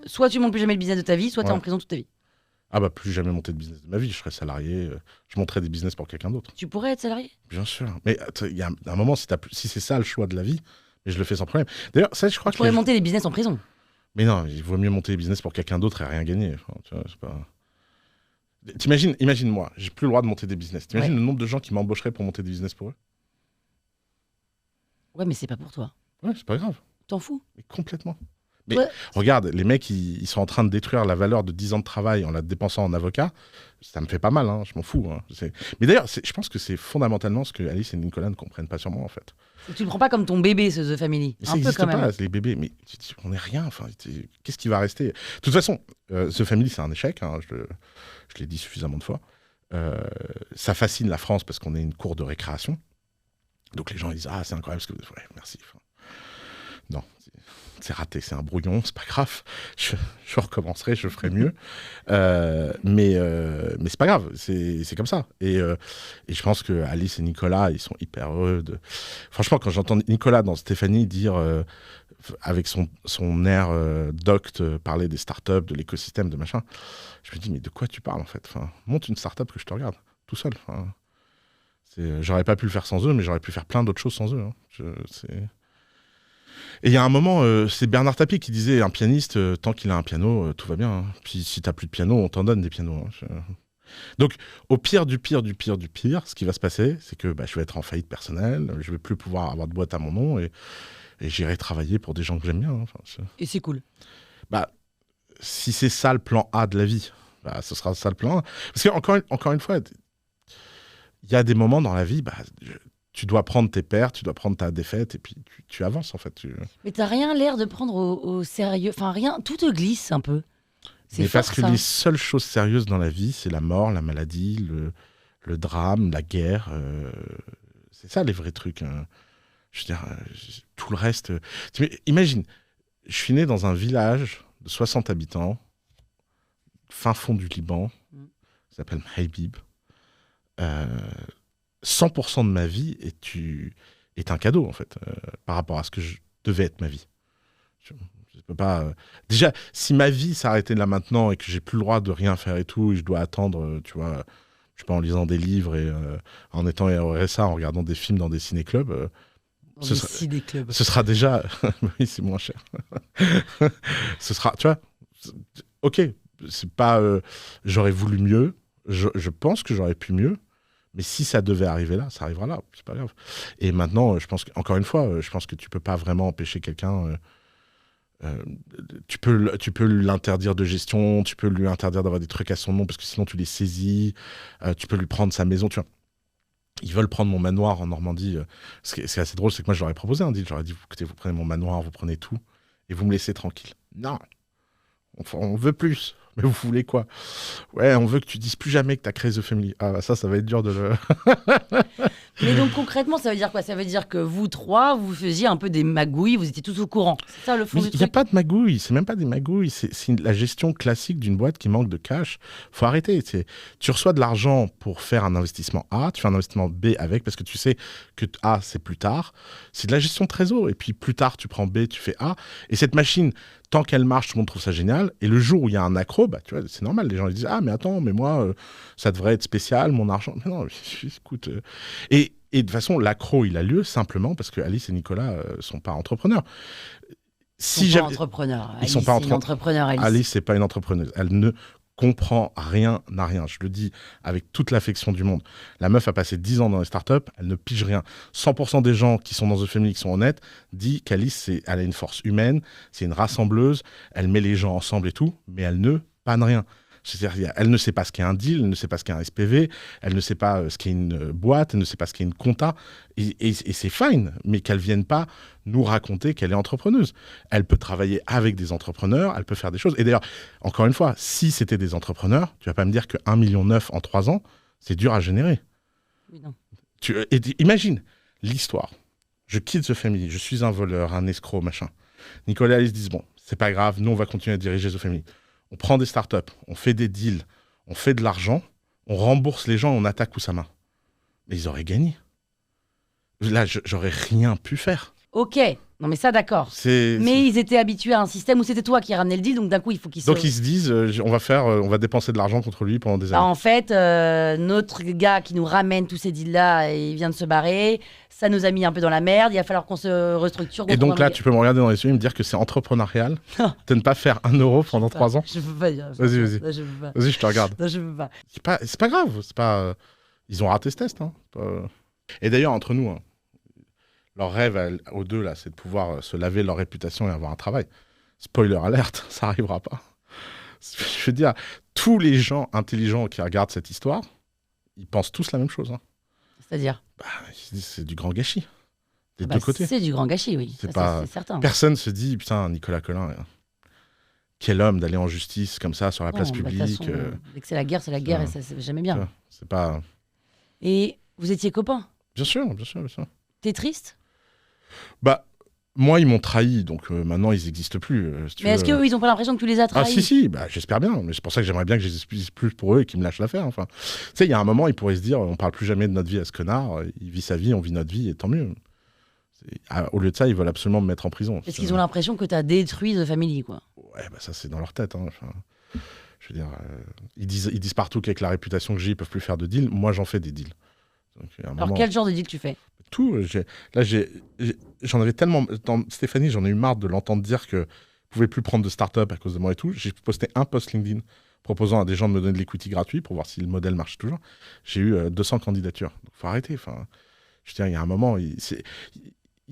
[SPEAKER 2] Soit tu montes plus jamais le business de ta vie, soit tu es en prison toute ta vie.
[SPEAKER 1] Ah bah, plus jamais monter de business de ma vie. Je serais salarié, je monterais des business pour quelqu'un d'autre.
[SPEAKER 2] Tu pourrais être salarié ?
[SPEAKER 1] Bien sûr. Mais il y a un moment, si c'est ça le choix de la vie, mais je le fais sans problème. D'ailleurs, ça, je crois que...
[SPEAKER 2] Tu pourrais monter des business en prison.
[SPEAKER 1] Mais non, il vaut mieux monter des business pour quelqu'un d'autre et rien gagner. Enfin, tu vois, c'est pas... Imagine-moi, j'ai plus le droit de monter des business. T'imagines le nombre de gens qui m'embaucheraient pour monter des business pour eux ?
[SPEAKER 2] Ouais, mais c'est pas pour toi.
[SPEAKER 1] Ouais, c'est pas grave.
[SPEAKER 2] T'en fous ?
[SPEAKER 1] Mais complètement. Mais regarde, les mecs, ils sont en train de détruire la valeur de 10 ans de travail en la dépensant en avocat. Ça me fait pas mal, hein, je m'en fous. Hein. Mais d'ailleurs, je pense que c'est fondamentalement ce que Alice et Nicolas ne comprennent pas sur moi, en fait.
[SPEAKER 2] Tu le prends pas comme ton bébé, ce The Family.
[SPEAKER 1] Mais ça n'existe pas, les bébés. Mais on n'est rien. Enfin, qu'est-ce qui va rester ? De toute façon, The Family, c'est un échec. Hein, je l'ai dit suffisamment de fois. Ça fascine la France parce qu'on est une cour de récréation. Donc les gens ils disent « Ah, c'est incroyable ce que vous faites. » Ouais, merci. Non, c'est raté, c'est un brouillon, c'est pas grave. Je recommencerai, je ferai mieux. Mais c'est pas grave, c'est comme ça. Et je pense que Alice et Nicolas, ils sont hyper heureux. Franchement, quand j'entends Nicolas dans Stéphanie dire, avec son air docte, parler des startups, de l'écosystème, de machin, je me dis, mais de quoi tu parles en fait? Monte une startup que je te regarde, tout seul. J'aurais pas pu le faire sans eux, mais j'aurais pu faire plein d'autres choses sans eux. Et il y a un moment, c'est Bernard Tapie qui disait, un pianiste, tant qu'il a un piano, tout va bien. Hein. Puis si t'as plus de piano, on t'en donne des pianos. Hein. Donc, au pire du pire, ce qui va se passer, c'est que je vais être en faillite personnelle, je vais plus pouvoir avoir de boîte à mon nom et j'irai travailler pour des gens que j'aime bien. Hein.
[SPEAKER 2] Et c'est cool.
[SPEAKER 1] Si c'est ça le plan A de la vie, ce sera ça le plan A. Parce qu'encore une fois, il y a des moments dans la vie, tu dois prendre tes pertes, tu dois prendre ta défaite, et puis tu avances, en fait.
[SPEAKER 2] Mais t'as rien l'air de prendre au sérieux. Enfin, rien, tout te glisse un peu.
[SPEAKER 1] Mais parce que les seules choses sérieuses dans la vie, c'est la mort, la maladie, le drame, la guerre. C'est ça, les vrais trucs. Hein. Je veux dire, tout le reste... Imagine, je suis né dans un village de 60 habitants, fin fond du Liban, ça s'appelle Mhaibib. 100% de ma vie est un cadeau, en fait, par rapport à ce que je devais être ma vie. Je peux pas... Déjà, si ma vie s'arrêtait là maintenant et que j'ai plus le droit de rien faire et tout, et je dois attendre, tu vois, je sais pas, en lisant des livres et en étant RSA, en regardant des films dans des ciné-clubs... ce sera déjà... oui, c'est moins cher. Ce sera... Tu vois, ok, c'est pas... j'aurais voulu mieux, je pense que j'aurais pu mieux, mais si ça devait arriver là, ça arrivera là, c'est pas grave. Et maintenant, je pense encore une fois, je pense que tu peux pas vraiment empêcher quelqu'un. Tu peux l'interdire de gestion, tu peux lui interdire d'avoir des trucs à son nom parce que sinon tu les saisis. Tu peux lui prendre sa maison, tu vois. Ils veulent prendre mon manoir en Normandie. C'est assez drôle, c'est que moi je leur ai proposé un deal. J'aurais dit, écoutez, vous prenez mon manoir, vous prenez tout et vous me laissez tranquille. Non, on veut plus. Mais vous voulez quoi? Ouais, on veut que tu dises plus jamais que tu as créé The Family. Ah, ça va être dur de le...
[SPEAKER 2] Mais donc concrètement, ça veut dire quoi? Ça veut dire que vous trois, vous faisiez un peu des magouilles, vous étiez tous au courant. C'est ça le fond du truc?
[SPEAKER 1] Il n'y a pas de magouilles, c'est même pas des magouilles. C'est la gestion classique d'une boîte qui manque de cash. Faut arrêter. Tu reçois de l'argent pour faire un investissement A, tu fais un investissement B avec, parce que tu sais que A, c'est plus tard. C'est de la gestion de trésor. Et puis plus tard, tu prends B, tu fais A. Et cette machine, tant qu'elle marche, tout le monde trouve ça génial. Et le jour où il y a un accro, tu vois, c'est normal. Les gens ils disent, ah, mais attends, mais moi, ça devrait être spécial, mon argent. Mais non, écoute. Et de toute façon, l'accro, il a lieu simplement parce que Alice et Nicolas sont pas entrepreneurs.
[SPEAKER 2] Ils sont pas entrepreneurs.
[SPEAKER 1] Ils sont pas entrepreneurs. Alice, c'est pas une entrepreneuse. Elle ne comprend rien à rien. Je le dis avec toute l'affection du monde. La meuf a passé 10 ans dans les startups, elle ne pige rien. 100% des gens qui sont dans The Family, qui sont honnêtes, disent qu'Alice, elle a une force humaine, c'est une rassembleuse, elle met les gens ensemble et tout, mais elle ne panne rien. C'est-à-dire, elle ne sait pas ce qu'est un deal, elle ne sait pas ce qu'est un SPV, elle ne sait pas ce qu'est une boîte, elle ne sait pas ce qu'est une compta. Et c'est fine, mais qu'elle ne vienne pas nous raconter qu'elle est entrepreneuse. Elle peut travailler avec des entrepreneurs, elle peut faire des choses. Et d'ailleurs, encore une fois, si c'était des entrepreneurs, tu ne vas pas me dire que 1,9 million en 3 ans, c'est dur à générer.
[SPEAKER 2] Oui, non.
[SPEAKER 1] Imagine l'histoire. Je quitte The Family, je suis un voleur, un escroc, machin. Nicolas et Alice disent, bon, c'est pas grave, nous, on va continuer à diriger The Family. On prend des startups, on fait des deals, on fait de l'argent, on rembourse les gens, on attaque Oussama. Mais ils auraient gagné. Là, j'aurais rien pu faire.
[SPEAKER 2] Ok, non mais ça d'accord. Mais ils étaient habitués à un système où c'était toi qui ramenais le deal, donc d'un coup il faut qu'ils
[SPEAKER 1] Donc ils se disent, on va dépenser de l'argent contre lui pendant des années.
[SPEAKER 2] En fait, notre gars qui nous ramène tous ces deals-là, il vient de se barrer, ça nous a mis un peu dans la merde, il va falloir qu'on se restructure.
[SPEAKER 1] Et donc là, tu peux me regarder dans les yeux et me dire que c'est entrepreneurial de ne pas faire 1 euro pendant 3 ans?
[SPEAKER 2] Je peux pas dire.
[SPEAKER 1] Vas-y. Vas-y, je te regarde.
[SPEAKER 2] Non, je peux pas.
[SPEAKER 1] C'est pas grave, c'est pas... Ils ont raté ce test. Hein. Et d'ailleurs, entre nous... Hein, leur rêve aux deux, là, c'est de pouvoir se laver leur réputation et avoir un travail. Spoiler alerte, ça n'arrivera pas. Je veux dire, tous les gens intelligents qui regardent cette histoire, ils pensent tous la même chose. Hein.
[SPEAKER 2] C'est-à-dire
[SPEAKER 1] ils se disent c'est du grand gâchis. Des deux côtés.
[SPEAKER 2] C'est du grand gâchis, oui. C'est certain.
[SPEAKER 1] Personne se dit, putain, Nicolas Collin, quel homme d'aller en justice comme ça sur la place publique.
[SPEAKER 2] Dès que c'est la guerre et ça, c'est jamais bien.
[SPEAKER 1] C'est pas...
[SPEAKER 2] Et vous étiez copains?
[SPEAKER 1] Bien sûr.
[SPEAKER 2] T'es triste?
[SPEAKER 1] Moi, ils m'ont trahi, donc maintenant, ils n'existent plus.
[SPEAKER 2] Mais est-ce qu'eux, ils n'ont pas l'impression que tu les as trahis?
[SPEAKER 1] Ah si, bah, j'espère bien. Mais c'est pour ça que j'aimerais bien que j'explique plus pour eux et qu'ils me lâchent l'affaire. Enfin, tu sais, il y a un moment, ils pourraient se dire, on parle plus jamais de notre vie à ce connard. Il vit sa vie, on vit notre vie, et tant mieux. Au lieu de ça, ils veulent absolument me mettre en prison.
[SPEAKER 2] Parce qu'ils ont l'impression que tu as détruit The Family, quoi.
[SPEAKER 1] Ouais, bah ça, c'est dans leur tête. Hein. Enfin, je veux dire, ils disent partout qu'avec la réputation que j'ai, ils peuvent plus faire de deals. Moi, j'en fais des deals. Donc,
[SPEAKER 2] Alors, quel genre de deal tu fais?
[SPEAKER 1] Tout. J'en avais tellement. Stéphanie, j'en ai eu marre de l'entendre dire que vous pouvez plus prendre de start-up à cause de moi et tout. J'ai posté un post LinkedIn proposant à des gens de me donner de l'equity gratuit pour voir si le modèle marche toujours. J'ai eu 200 candidatures. Donc, faut arrêter. Enfin, je veux dire, il y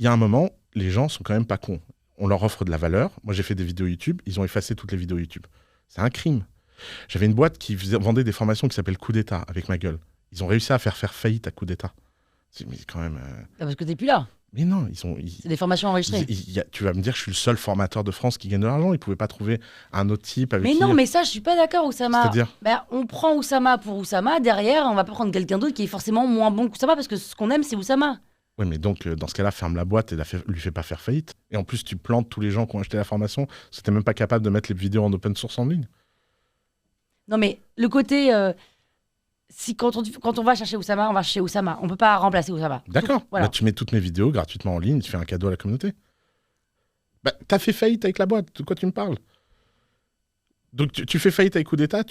[SPEAKER 1] a un moment, les gens sont quand même pas cons. On leur offre de la valeur. Moi, j'ai fait des vidéos YouTube. Ils ont effacé toutes les vidéos YouTube. C'est un crime. J'avais une boîte qui vendait des formations qui s'appelle Coup d'État avec ma gueule. Ils ont réussi à faire faillite à Coup d'État. Mais quand même.
[SPEAKER 2] Parce que t'es plus là.
[SPEAKER 1] Mais non,
[SPEAKER 2] c'est des formations enregistrées.
[SPEAKER 1] Tu vas me dire que je suis le seul formateur de France qui gagne de l'argent. Ils pouvaient pas trouver un autre type avec.
[SPEAKER 2] Mais non, mais ça, je suis pas d'accord, Oussama.
[SPEAKER 1] C'est-à-dire
[SPEAKER 2] on prend Oussama pour Oussama. Derrière, on va pas prendre quelqu'un d'autre qui est forcément moins bon qu'Oussama parce que ce qu'on aime, c'est Oussama.
[SPEAKER 1] Ouais, mais donc, dans ce cas-là, ferme la boîte et lui fais pas faire faillite. Et en plus, tu plantes tous les gens qui ont acheté la formation. C'était même pas capable de mettre les vidéos en open source en ligne.
[SPEAKER 2] Non, mais le côté. Si quand on va chercher Oussama, on va chercher Oussama. On peut pas remplacer Oussama.
[SPEAKER 1] D'accord.
[SPEAKER 2] Voilà.
[SPEAKER 1] Bah, tu mets toutes mes vidéos gratuitement en ligne, tu fais un cadeau à la communauté. Bah, t'as fait faillite avec la boîte, de quoi tu me parles? Donc tu fais faillite avec Coup d'État,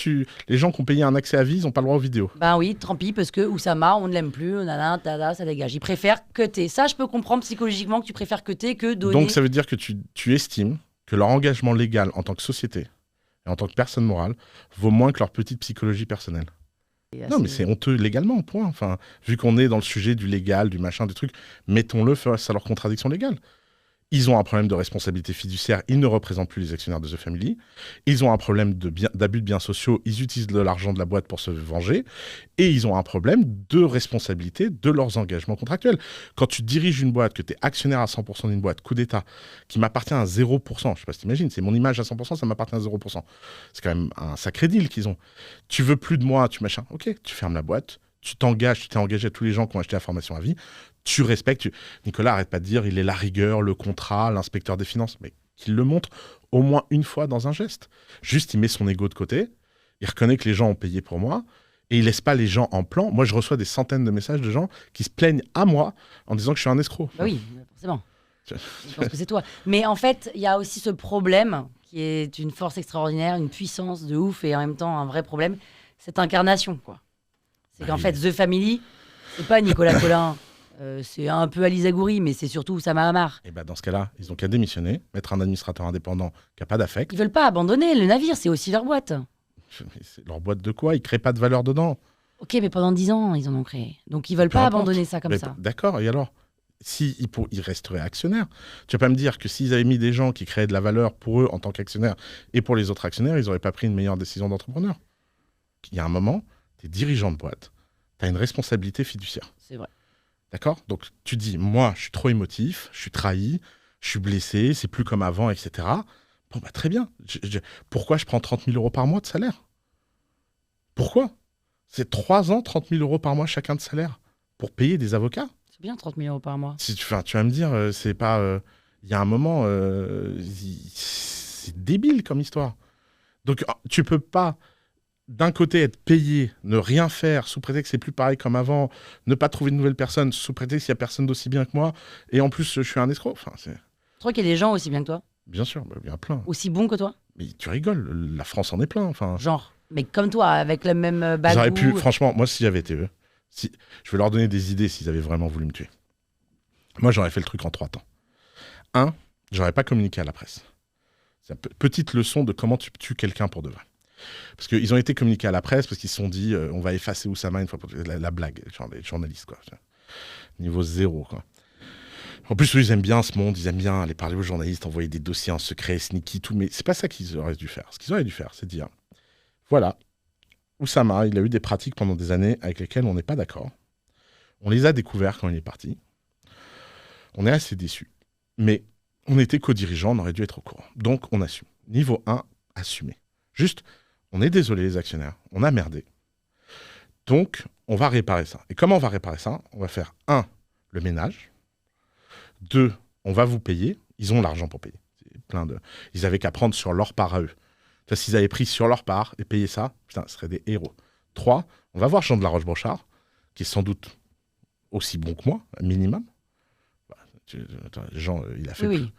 [SPEAKER 1] les gens qui ont payé un accès à vie, ils n'ont pas le droit aux vidéos.
[SPEAKER 2] Ben oui, tant pis, parce que Oussama, on ne l'aime plus, tada, ça dégage. Il préfère cutter. Ça, je peux comprendre psychologiquement que tu préfères cutter que donner.
[SPEAKER 1] Donc ça veut dire que tu estimes que leur engagement légal en tant que société et en tant que personne morale vaut moins que leur petite psychologie personnelle. Non, mais c'est honteux légalement, point. Enfin, vu qu'on est dans le sujet du légal, du machin, des trucs, mettons-le face à leur contradiction légale. Ils ont un problème de responsabilité fiduciaire, ils ne représentent plus les actionnaires de The Family. Ils ont un problème d'abus de biens sociaux, ils utilisent de l'argent de la boîte pour se venger. Et ils ont un problème de responsabilité de leurs engagements contractuels. Quand tu diriges une boîte, que tu es actionnaire à 100% d'une boîte, Coup d'État, qui m'appartient à 0%, je sais pas si t'imagines, c'est mon image à 100%, ça m'appartient à 0%. C'est quand même un sacré deal qu'ils ont. Tu veux plus de moi, tu machin, ok, tu fermes la boîte, tu t'es engagé à tous les gens qui ont acheté la formation à vie, tu respectes. Nicolas, arrête pas de dire, il est la rigueur, le contrat, l'inspecteur des finances, mais qu'il le montre au moins une fois dans un geste. Juste, il met son ego de côté, il reconnaît que les gens ont payé pour moi, et il laisse pas les gens en plan. Moi, je reçois des centaines de messages de gens qui se plaignent à moi en disant que je suis un escroc.
[SPEAKER 2] Bah oui, forcément. Je pense que c'est toi. Mais en fait, il y a aussi ce problème qui est une force extraordinaire, une puissance de ouf, et en même temps un vrai problème, cette incarnation, quoi. C'est qu'en fait, The Family, c'est pas Nicolas Collin. C'est un peu Ali Zagouri, mais c'est surtout Oussama Hamar.
[SPEAKER 1] Et dans ce cas-là, ils ont qu'à démissionner, mettre un administrateur indépendant qui n'a pas d'affect.
[SPEAKER 2] Ils veulent pas abandonner le navire, c'est aussi leur boîte.
[SPEAKER 1] C'est leur boîte de quoi? Ils créent pas de valeur dedans.
[SPEAKER 2] Ok, mais pendant 10 ans, ils en ont créé. Donc ils veulent pas abandonner ça comme ça.
[SPEAKER 1] D'accord, et alors? Ils resteraient actionnaires. Tu vas pas me dire que s'ils avaient mis des gens qui créaient de la valeur pour eux en tant qu'actionnaires et pour les autres actionnaires, ils n'auraient pas pris une meilleure décision d'entrepreneur. Il y a un moment, tu es dirigeant de boîte, tu as une responsabilité fiduciaire.
[SPEAKER 2] C'est vrai.
[SPEAKER 1] D'accord? Donc tu dis, moi, je suis trop émotif, je suis trahi, je suis blessé, c'est plus comme avant, etc. Bon, très bien. Pourquoi je prends 30 000 € par mois de salaire? Pourquoi? C'est 3 ans, 30 000 € par mois chacun de salaire pour payer des avocats?
[SPEAKER 2] C'est bien 30 000 € par mois.
[SPEAKER 1] Tu vas me dire, c'est pas... Il y a un moment, c'est débile comme histoire. Donc tu peux pas... d'un côté, être payé, ne rien faire, sous prétexte que c'est plus pareil comme avant, ne pas trouver de nouvelles personnes, sous prétexte qu'il n'y a personne d'aussi bien que moi, et en plus, je suis un escroc. Enfin,
[SPEAKER 2] tu crois qu'il y a des gens aussi bien que toi?
[SPEAKER 1] Bien sûr, il y en a plein.
[SPEAKER 2] Aussi bons que toi?
[SPEAKER 1] Mais tu rigoles, la France en est plein. Enfin.
[SPEAKER 2] Genre, mais comme toi, avec le même bagou.
[SPEAKER 1] J'aurais pu, franchement, moi, si j'avais été eux, je vais leur donner des idées s'ils avaient vraiment voulu me tuer. Moi, j'aurais fait le truc en 3 temps. 1, j'aurais pas communiqué à la presse. C'est une petite leçon de comment tu tues quelqu'un pour de vrai. Parce qu'ils ont été communiqués à la presse parce qu'ils se sont dit on va effacer Oussama une fois pour la blague, genre les journalistes, quoi. Niveau 0, quoi. En plus, eux, ils aiment bien ce monde, ils aiment bien aller parler aux journalistes, envoyer des dossiers en secret, sneaky, tout, mais c'est pas ça qu'ils auraient dû faire. Ce qu'ils auraient dû faire, c'est dire voilà, Oussama, il a eu des pratiques pendant des années avec lesquelles on n'est pas d'accord. On les a découvertes quand il est parti. On est assez déçus. Mais on était co-dirigeants, on aurait dû être au courant. Donc, on assume. Niveau 1, assumer. Juste, on est désolé les actionnaires, on a merdé. Donc, on va réparer ça. Et comment on va réparer ça? On va faire 1, le ménage. 2, on va vous payer. Ils ont l'argent pour payer. Ils avaient qu'à prendre sur leur part à eux. S'ils avaient pris sur leur part et payé ça, putain, ce seraient des héros. 3, on va voir Jean de la Rochebrochard, qui est sans doute aussi bon que moi, minimum. Jean, il a fait...
[SPEAKER 2] Oui.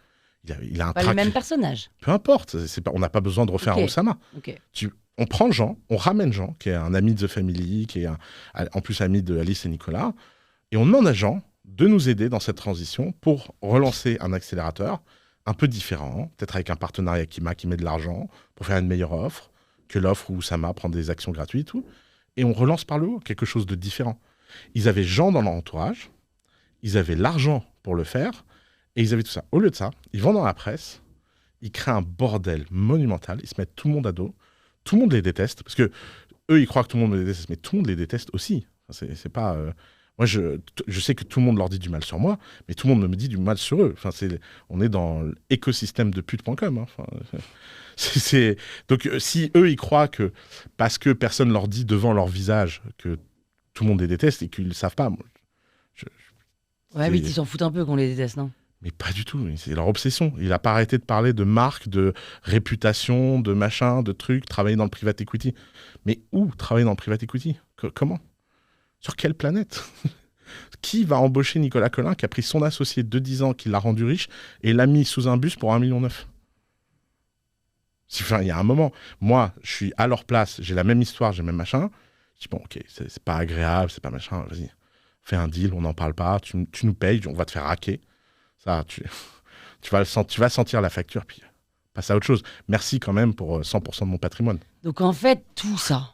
[SPEAKER 1] Il a un
[SPEAKER 2] pas le même personnage.
[SPEAKER 1] Peu importe, on n'a pas besoin de refaire un Oussama. On prend Jean, on ramène Jean, qui est un ami de The Family, qui est en plus ami de Alice et Nicolas, et on demande à Jean de nous aider dans cette transition pour relancer un accélérateur un peu différent, peut-être avec un partenariat qui met de l'argent pour faire une meilleure offre que l'offre où Oussama prend des actions gratuites, tout, et on relance par le haut quelque chose de différent. Ils avaient Jean dans leur entourage, ils avaient l'argent pour le faire, et ils avaient tout ça. Au lieu de ça, ils vont dans la presse, ils créent un bordel monumental, ils se mettent tout le monde à dos, tout le monde les déteste, parce que eux, ils croient que tout le monde les déteste, mais tout le monde les déteste aussi. C'est pas... Moi, je sais que tout le monde leur dit du mal sur moi, mais tout le monde me dit du mal sur eux. Enfin, on est dans l'écosystème de pute.com. Hein. Enfin, donc, si eux, ils croient que parce que personne leur dit devant leur visage que tout le monde les déteste et qu'ils ne le savent pas...
[SPEAKER 2] Ouais, mais ils s'en foutent un peu qu'on les déteste, non?
[SPEAKER 1] Mais pas du tout, c'est leur obsession. Il n'a pas arrêté de parler de marque, de réputation, de machin, de trucs, travailler dans le private equity. Mais où travailler dans le private equity? Comment? Sur quelle planète? Qui va embaucher Nicolas Colin qui a pris son associé de 10 ans, qui l'a rendu riche, et l'a mis sous un bus pour 1,9 million? Enfin, il y a un moment, moi, je suis à leur place, j'ai la même histoire, j'ai le même machin. Je dis, bon, ok, c'est pas agréable, c'est pas machin, vas-y, fais un deal, on n'en parle pas, tu nous payes, on va te faire hacker. Ça, tu vas sentir la facture, puis passe à autre chose. Merci quand même pour 100% de mon patrimoine.
[SPEAKER 2] Donc en fait, tout ça,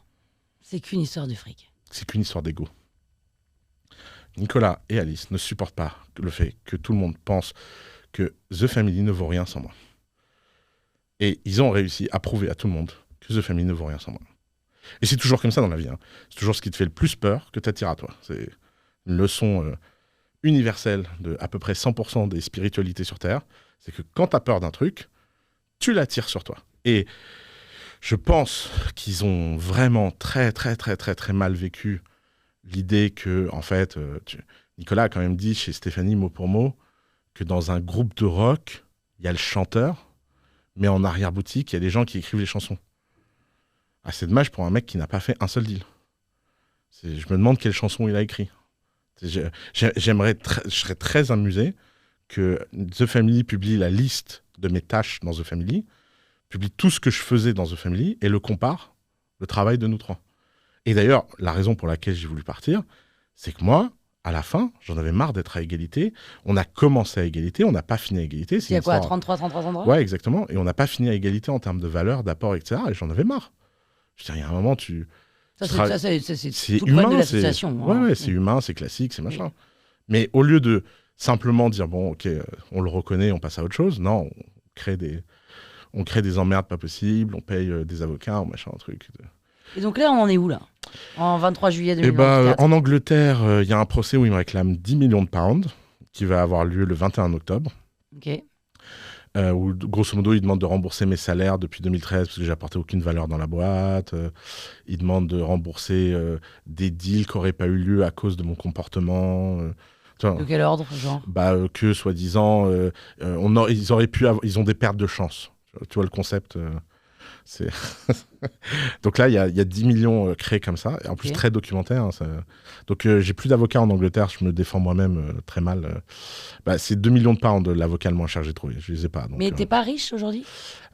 [SPEAKER 2] c'est qu'une histoire de fric.
[SPEAKER 1] C'est qu'une histoire d'ego. Nicolas et Alice ne supportent pas le fait que tout le monde pense que The Family ne vaut rien sans moi. Et ils ont réussi à prouver à tout le monde que The Family ne vaut rien sans moi. Et c'est toujours comme ça dans la vie. Hein. C'est toujours ce qui te fait le plus peur que t'attires à toi. C'est une leçon universelle de à peu près 100% des spiritualités sur Terre. C'est que quand t'as peur d'un truc, tu l'attires sur toi. Et je pense qu'ils ont vraiment très, très, très, très, très mal vécu l'idée que, en fait, Nicolas a quand même dit chez Stéphanie, mot pour mot, que dans un groupe de rock, il y a le chanteur, mais en arrière-boutique, il y a des gens qui écrivent les chansons. Ah, c'est dommage pour un mec qui n'a pas fait un seul deal. Je me demande quelle chanson il a écrit. Je serais très amusé que The Family publie la liste de mes tâches dans The Family, publie tout ce que je faisais dans The Family et le compare, le travail de nous trois. Et d'ailleurs, la raison pour laquelle j'ai voulu partir, c'est que moi, à la fin, j'en avais marre d'être à égalité. On a commencé à égalité, on n'a pas fini à égalité.
[SPEAKER 2] Il y a quoi, 33 endroits?
[SPEAKER 1] Ouais, exactement. Et on n'a pas fini à égalité en termes de valeur, d'apport, etc. Et j'en avais marre. Je veux dire, il y a un moment, c'est
[SPEAKER 2] humain, de l'association.
[SPEAKER 1] Ouais, c'est humain, c'est classique, c'est machin. Mais au lieu de simplement dire, bon, ok, on le reconnaît, on passe à autre chose, non, on crée des emmerdes pas possibles, on paye des avocats, machin, un truc.
[SPEAKER 2] Et donc là, on en est où, là? En 23 juillet 2024?
[SPEAKER 1] En Angleterre, il y a un procès où ils me réclament 10 millions de pounds, qui va avoir lieu le 21 octobre.
[SPEAKER 2] Ok.
[SPEAKER 1] Où, grosso modo, ils demandent de rembourser mes salaires depuis 2013, parce que j'ai apporté aucune valeur dans la boîte. Ils demandent de rembourser des deals qui n'auraient pas eu lieu à cause de mon comportement.
[SPEAKER 2] De quel ordre, genre?
[SPEAKER 1] Que, soi-disant, ils ont des pertes de chance. Tu vois le concept Donc là, il y a 10 millions créés comme ça, et en plus très documentaire. Hein, donc j'ai plus d'avocat en Angleterre, je me défends moi-même très mal. C'est 2 millions de pounds de l'avocat le moins cher que j'ai trouvé, je les ai pas. Donc,
[SPEAKER 2] mais t'es pas riche aujourd'hui?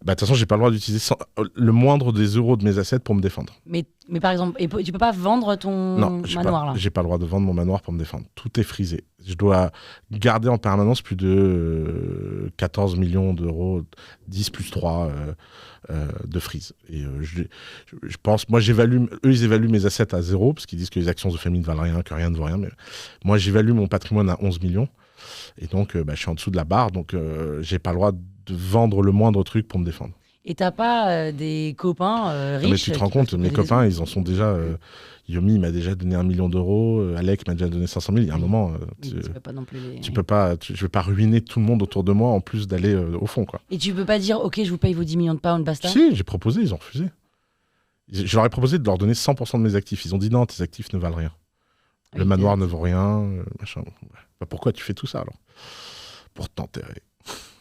[SPEAKER 1] De toute façon, j'ai pas le droit d'utiliser le moindre des euros de mes assets pour me défendre.
[SPEAKER 2] Mais par exemple, tu peux pas vendre ton manoir là?
[SPEAKER 1] J'ai pas le droit de vendre mon manoir pour me défendre. Tout est frisé. Je dois garder en permanence plus de 14 millions d'euros, 10 plus 3 de frise. Et je pense, moi eux ils évaluent mes assets à 0 parce qu'ils disent que les actions de famille ne valent rien, que rien ne vaut rien. Mais moi j'évalue mon patrimoine à 11 millions. Et donc je suis en dessous de la barre, donc j'ai pas le droit de vendre le moindre truc pour me défendre.
[SPEAKER 2] Et t'as pas des copains riches?
[SPEAKER 1] Mais tu te rends compte, mes copains, ils en sont déjà... Yomi m'a déjà donné 1 million d'euros, Alec m'a déjà donné 500 000. Il y a un moment,
[SPEAKER 2] tu peux pas non plus
[SPEAKER 1] je vais pas ruiner tout le monde autour de moi en plus d'aller au fond, quoi.
[SPEAKER 2] Et tu peux pas dire, ok, je vous paye vos 10 millions de pounds, basta?
[SPEAKER 1] Si, j'ai proposé, ils ont refusé. Je leur ai proposé de leur donner 100% de mes actifs. Ils ont dit non, tes actifs ne valent rien. Le manoir ne vaut rien, machin. Pourquoi tu fais tout ça alors? pour t'enterrer.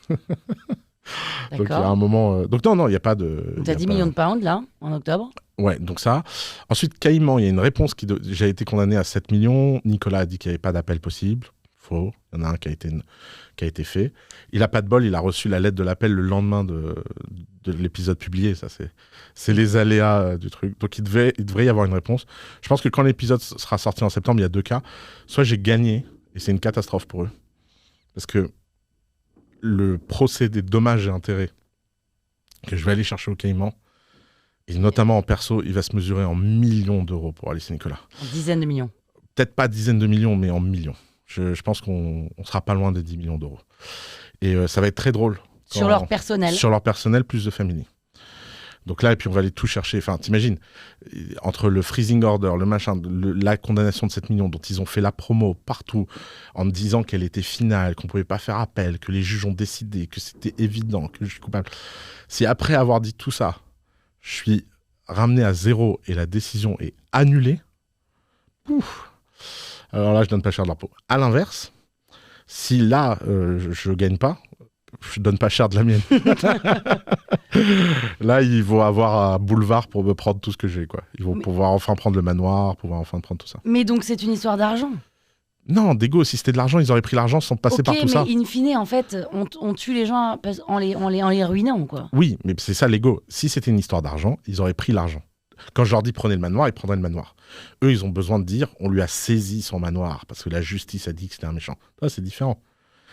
[SPEAKER 1] Donc il y a un moment. Donc non, il n'y a pas de.
[SPEAKER 2] Tu as 10 millions de pounds là, en octobre.
[SPEAKER 1] Ouais, donc ça. Ensuite, Caïman, il y a une réponse j'ai été condamné à 7 millions. Nicolas a dit qu'il n'y avait pas d'appel possible. Faux. Il y en a un qui a été fait. Il n'a pas de bol, il a reçu la lettre de l'appel le lendemain de l'épisode publié. Ça, c'est les aléas du truc. Donc il devrait y avoir une réponse. Je pense que quand l'épisode sera sorti en septembre, il y a 2 cas. Soit j'ai gagné, et c'est une catastrophe pour eux. Parce que le procès des dommages et intérêts que je vais aller chercher au Caïman, et notamment en perso, il va se mesurer en millions d'euros pour Alice et Nicolas.
[SPEAKER 2] En dizaines de millions.
[SPEAKER 1] Peut-être pas dizaines de millions, mais en millions. Je pense qu'on sera pas loin des 10 millions d'euros. Et ça va être très drôle.
[SPEAKER 2] Sur leur personnel.
[SPEAKER 1] Sur leur personnel, plus de family. Donc là, et puis on va aller tout chercher. Enfin, t'imagines, entre le freezing order, le machin, la condamnation de 7 millions, dont ils ont fait la promo partout, en disant qu'elle était finale, qu'on pouvait pas faire appel, que les juges ont décidé, que c'était évident, que je suis coupable. Si après avoir dit tout ça, je suis ramené à 0 et la décision est annulée, ouf. Alors là, je donne pas cher de leur peau. À l'inverse, si là, je gagne pas, je donne pas cher de la mienne. Là, ils vont avoir un boulevard pour me prendre tout ce que j'ai, quoi. Ils vont pouvoir enfin prendre le manoir, pouvoir enfin prendre tout ça.
[SPEAKER 2] Mais donc, c'est une histoire d'argent.
[SPEAKER 1] Non, d'égo. Si c'était de l'argent, ils auraient pris l'argent sans passer par tout ça.
[SPEAKER 2] Mais in fine, en fait, on tue les gens en les ruinant, quoi.
[SPEAKER 1] Oui, mais c'est ça l'ego. Si c'était une histoire d'argent, ils auraient pris l'argent. Quand je leur dis prenez le manoir, ils prendraient le manoir. Eux, ils ont besoin de dire on lui a saisi son manoir parce que la justice a dit que c'était un méchant. Ça, c'est différent.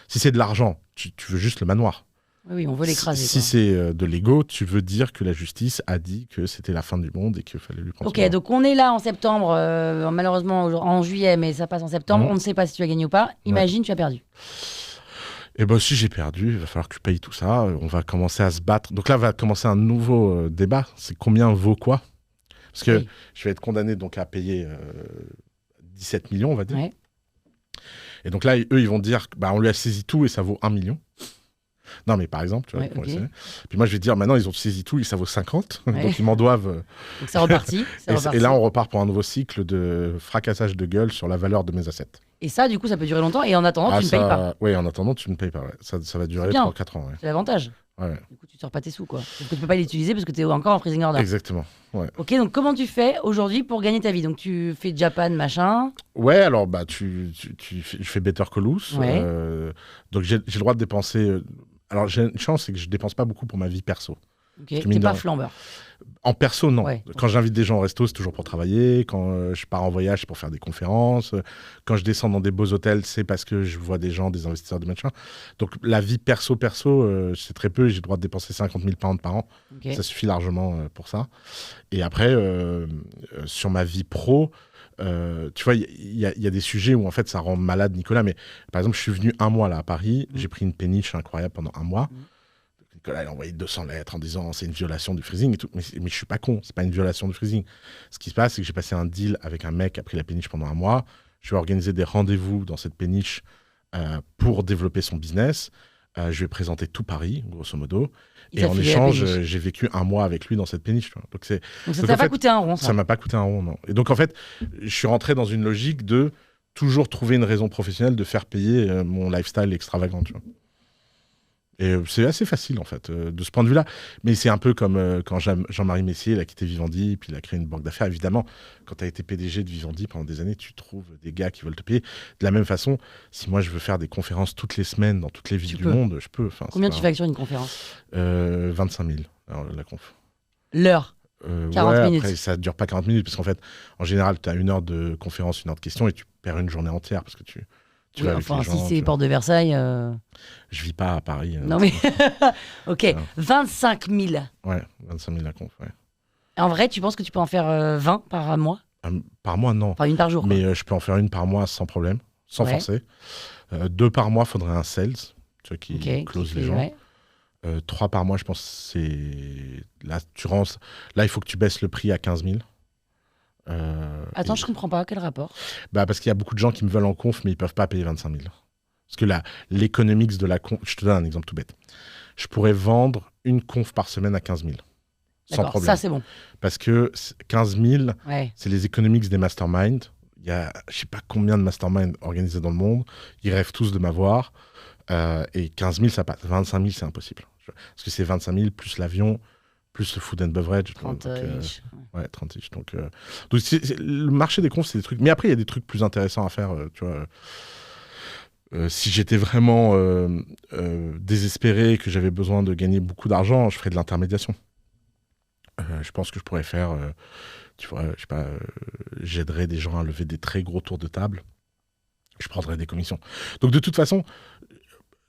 [SPEAKER 1] Si c'est de l'argent, tu veux juste le manoir.
[SPEAKER 2] Oui, on veut l'écraser.
[SPEAKER 1] Si c'est de l'ego, tu veux dire que la justice a dit que c'était la fin du monde et qu'il fallait lui prendre.
[SPEAKER 2] Ok, donc on est là en septembre, malheureusement en juillet, mais ça passe en septembre. On ne sait pas si tu as gagné ou pas. Imagine, tu as perdu.
[SPEAKER 1] Et ben si j'ai perdu, il va falloir que je paye tout ça. On va commencer à se battre. Donc là, va commencer un nouveau débat. C'est combien vaut quoi ? Parce que je vais être condamné donc à payer 17 millions, on va dire. Ouais. Et donc là, eux, ils vont dire on lui a saisi tout et ça vaut 1 million. Non, mais par exemple, tu vois, puis moi, je vais dire, maintenant, ils ont saisi tout et ça vaut 50. Donc, ils m'en doivent.
[SPEAKER 2] Donc, c'est reparti.
[SPEAKER 1] Et là, on repart pour un nouveau cycle de fracassage de gueule sur la valeur de mes assets.
[SPEAKER 2] Et ça, du coup, ça peut durer longtemps. Et en attendant, tu ne payes pas.
[SPEAKER 1] Oui, en attendant, tu ne payes pas. Ouais. Ça va durer 3-4 ans. Ouais.
[SPEAKER 2] C'est l'avantage.
[SPEAKER 1] Ouais.
[SPEAKER 2] Du coup, tu ne sors pas tes sous, quoi. Parce que tu ne peux pas l'utiliser parce que tu es encore en freezing order.
[SPEAKER 1] Exactement. Ouais.
[SPEAKER 2] Ok, donc comment tu fais aujourd'hui pour gagner ta vie ? Donc, tu fais Japan, machin.
[SPEAKER 1] Ouais, alors, je fais Better Call Saul. Ouais. Donc, j'ai le droit de dépenser. Alors, j'ai une chance, c'est que je dépense pas beaucoup pour ma vie perso.
[SPEAKER 2] Ok, t'es pas flambeur.
[SPEAKER 1] En perso, non. Ouais. Quand j'invite des gens au resto, c'est toujours pour travailler. Quand je pars en voyage, c'est pour faire des conférences. Quand je descends dans des beaux hôtels, c'est parce que je vois des gens, des investisseurs, des machins. Donc, la vie perso, c'est très peu. J'ai le droit de dépenser 50 000 pounds par an. Okay. Ça suffit largement pour ça. Et après, sur ma vie pro... tu vois, il y a des sujets où en fait ça rend malade Nicolas, mais par exemple je suis venu 1 mois là à Paris, j'ai pris une péniche incroyable pendant 1 mois. Nicolas il a envoyé 200 lettres en disant c'est une violation du freezing et tout, mais je suis pas con, c'est pas une violation du freezing. Ce qui se passe c'est que j'ai passé un deal avec un mec qui a pris la péniche pendant 1 mois, je vais organiser des rendez-vous dans cette péniche pour développer son business. Je vais présenter tout Paris, grosso modo. Et en échange, j'ai vécu 1 mois avec lui dans cette péniche.
[SPEAKER 2] Donc ça t'a pas coûté un rond, ça ?
[SPEAKER 1] Ça m'a pas coûté un rond, non. Et donc, en fait, je suis rentré dans une logique de toujours trouver une raison professionnelle de faire payer mon lifestyle extravagant, tu vois. Et c'est assez facile, en fait, de ce point de vue-là. Mais c'est un peu comme quand Jean-Marie Messier, il a quitté Vivendi, puis il a créé une banque d'affaires. Évidemment, quand tu as été PDG de Vivendi pendant des années, tu trouves des gars qui veulent te payer. De la même façon, si moi, je veux faire des conférences toutes les semaines dans toutes les villes du monde, je peux.
[SPEAKER 2] Combien tu factures une conférence ?
[SPEAKER 1] 25 000, alors, la conf.
[SPEAKER 2] L'heure 40 minutes.
[SPEAKER 1] Après, ça ne dure pas 40 minutes, parce qu'en fait, en général, tu as 1 heure de conférence, 1 heure de questions, et tu perds une journée entière, parce que tu vas avec les gens,
[SPEAKER 2] si c'est Porte de Versailles...
[SPEAKER 1] Je vis pas à Paris.
[SPEAKER 2] Non mais... ok, 25 000.
[SPEAKER 1] Ouais, 25 000 la conf, ouais.
[SPEAKER 2] En vrai, tu penses que tu peux en faire 20 par mois ?
[SPEAKER 1] Par mois, non.
[SPEAKER 2] Enfin, 1 par jour.
[SPEAKER 1] Mais je peux en faire 1 par mois sans problème, sans forcer. 2 par mois, il faudrait un sales, tu vois, qui close les gens. 3 par mois, je pense, c'est... Là, il faut que tu baisses le prix à 15 000.
[SPEAKER 2] Attends, je comprends pas, quel rapport ?
[SPEAKER 1] Parce qu'il y a beaucoup de gens qui me veulent en conf, mais ils peuvent pas payer 25 000. Parce que l'économics de la conf... Je te donne un exemple tout bête. Je pourrais vendre 1 conf par semaine à 15 000. Sans problème.
[SPEAKER 2] Ça, c'est bon.
[SPEAKER 1] Parce que 15 000, c'est les economics des masterminds. Il y a je sais pas combien de masterminds organisés dans le monde. Ils rêvent tous de m'avoir. Et 15 000, ça passe. 25 000, c'est impossible. Parce que c'est 25 000 plus l'avion, plus le food and beverage.
[SPEAKER 2] 30
[SPEAKER 1] ouais, 30 ish. Donc le marché des confs, c'est des trucs. Mais après, il y a des trucs plus intéressants à faire. Tu vois. Si j'étais vraiment désespéré, que j'avais besoin de gagner beaucoup d'argent, je ferais de l'intermédiation. Je pense que je pourrais faire, tu vois, je sais pas, j'aiderais des gens à lever des très gros tours de table. Je prendrais des commissions. Donc de toute façon,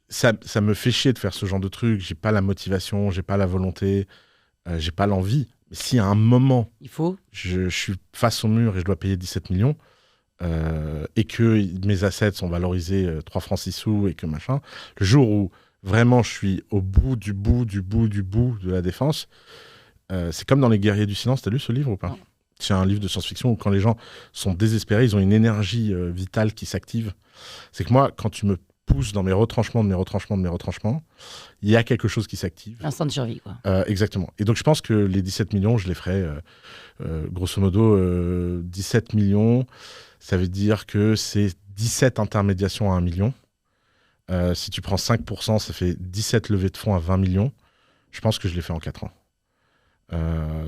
[SPEAKER 1] ça me fait chier de faire ce genre de truc. J'ai pas la motivation, j'ai pas la volonté, j'ai pas l'envie. Mais si à un moment, je suis face au mur et je dois payer 17 millions, et que mes assets sont valorisés 3 francs 6 sous et que machin, le jour où vraiment je suis au bout de la défense, c'est comme dans Les Guerriers du Silence. T'as lu ce livre ou pas?
[SPEAKER 2] Non.
[SPEAKER 1] C'est un livre de science-fiction où quand les gens sont désespérés, ils ont une énergie vitale qui s'active. C'est que moi, quand tu me pousses dans mes retranchements, il y a quelque chose qui s'active.
[SPEAKER 2] L'instinct de survie, quoi.
[SPEAKER 1] Exactement. Et donc je pense que les 17 millions, je les ferai grosso modo 17 millions. Ça veut dire que c'est 17 intermédiations à 1 million. Si tu prends 5%, ça fait 17 levées de fonds à 20 millions. Je pense que je l'ai fait en 4 ans.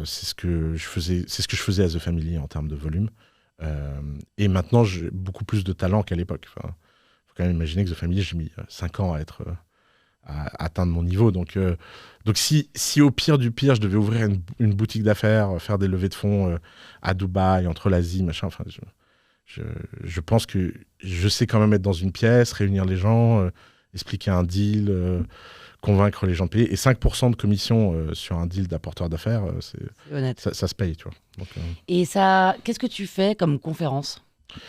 [SPEAKER 1] C'est ce que je faisais à The Family en termes de volume. Et maintenant, j'ai beaucoup plus de talent qu'à l'époque. Enfin, faut quand même imaginer que The Family, j'ai mis 5 ans à atteindre mon niveau. Donc si au pire du pire, je devais ouvrir une boutique d'affaires, faire des levées de fonds à Dubaï, entre l'Asie, machin, enfin, je pense que je sais quand même être dans une pièce, réunir les gens, expliquer un deal, convaincre les gens de payer. Et 5% de commission sur un deal d'apporteur d'affaires, c'est honnête. Ça se paye, tu vois. Donc,
[SPEAKER 2] Et ça, qu'est-ce que tu fais comme conférence?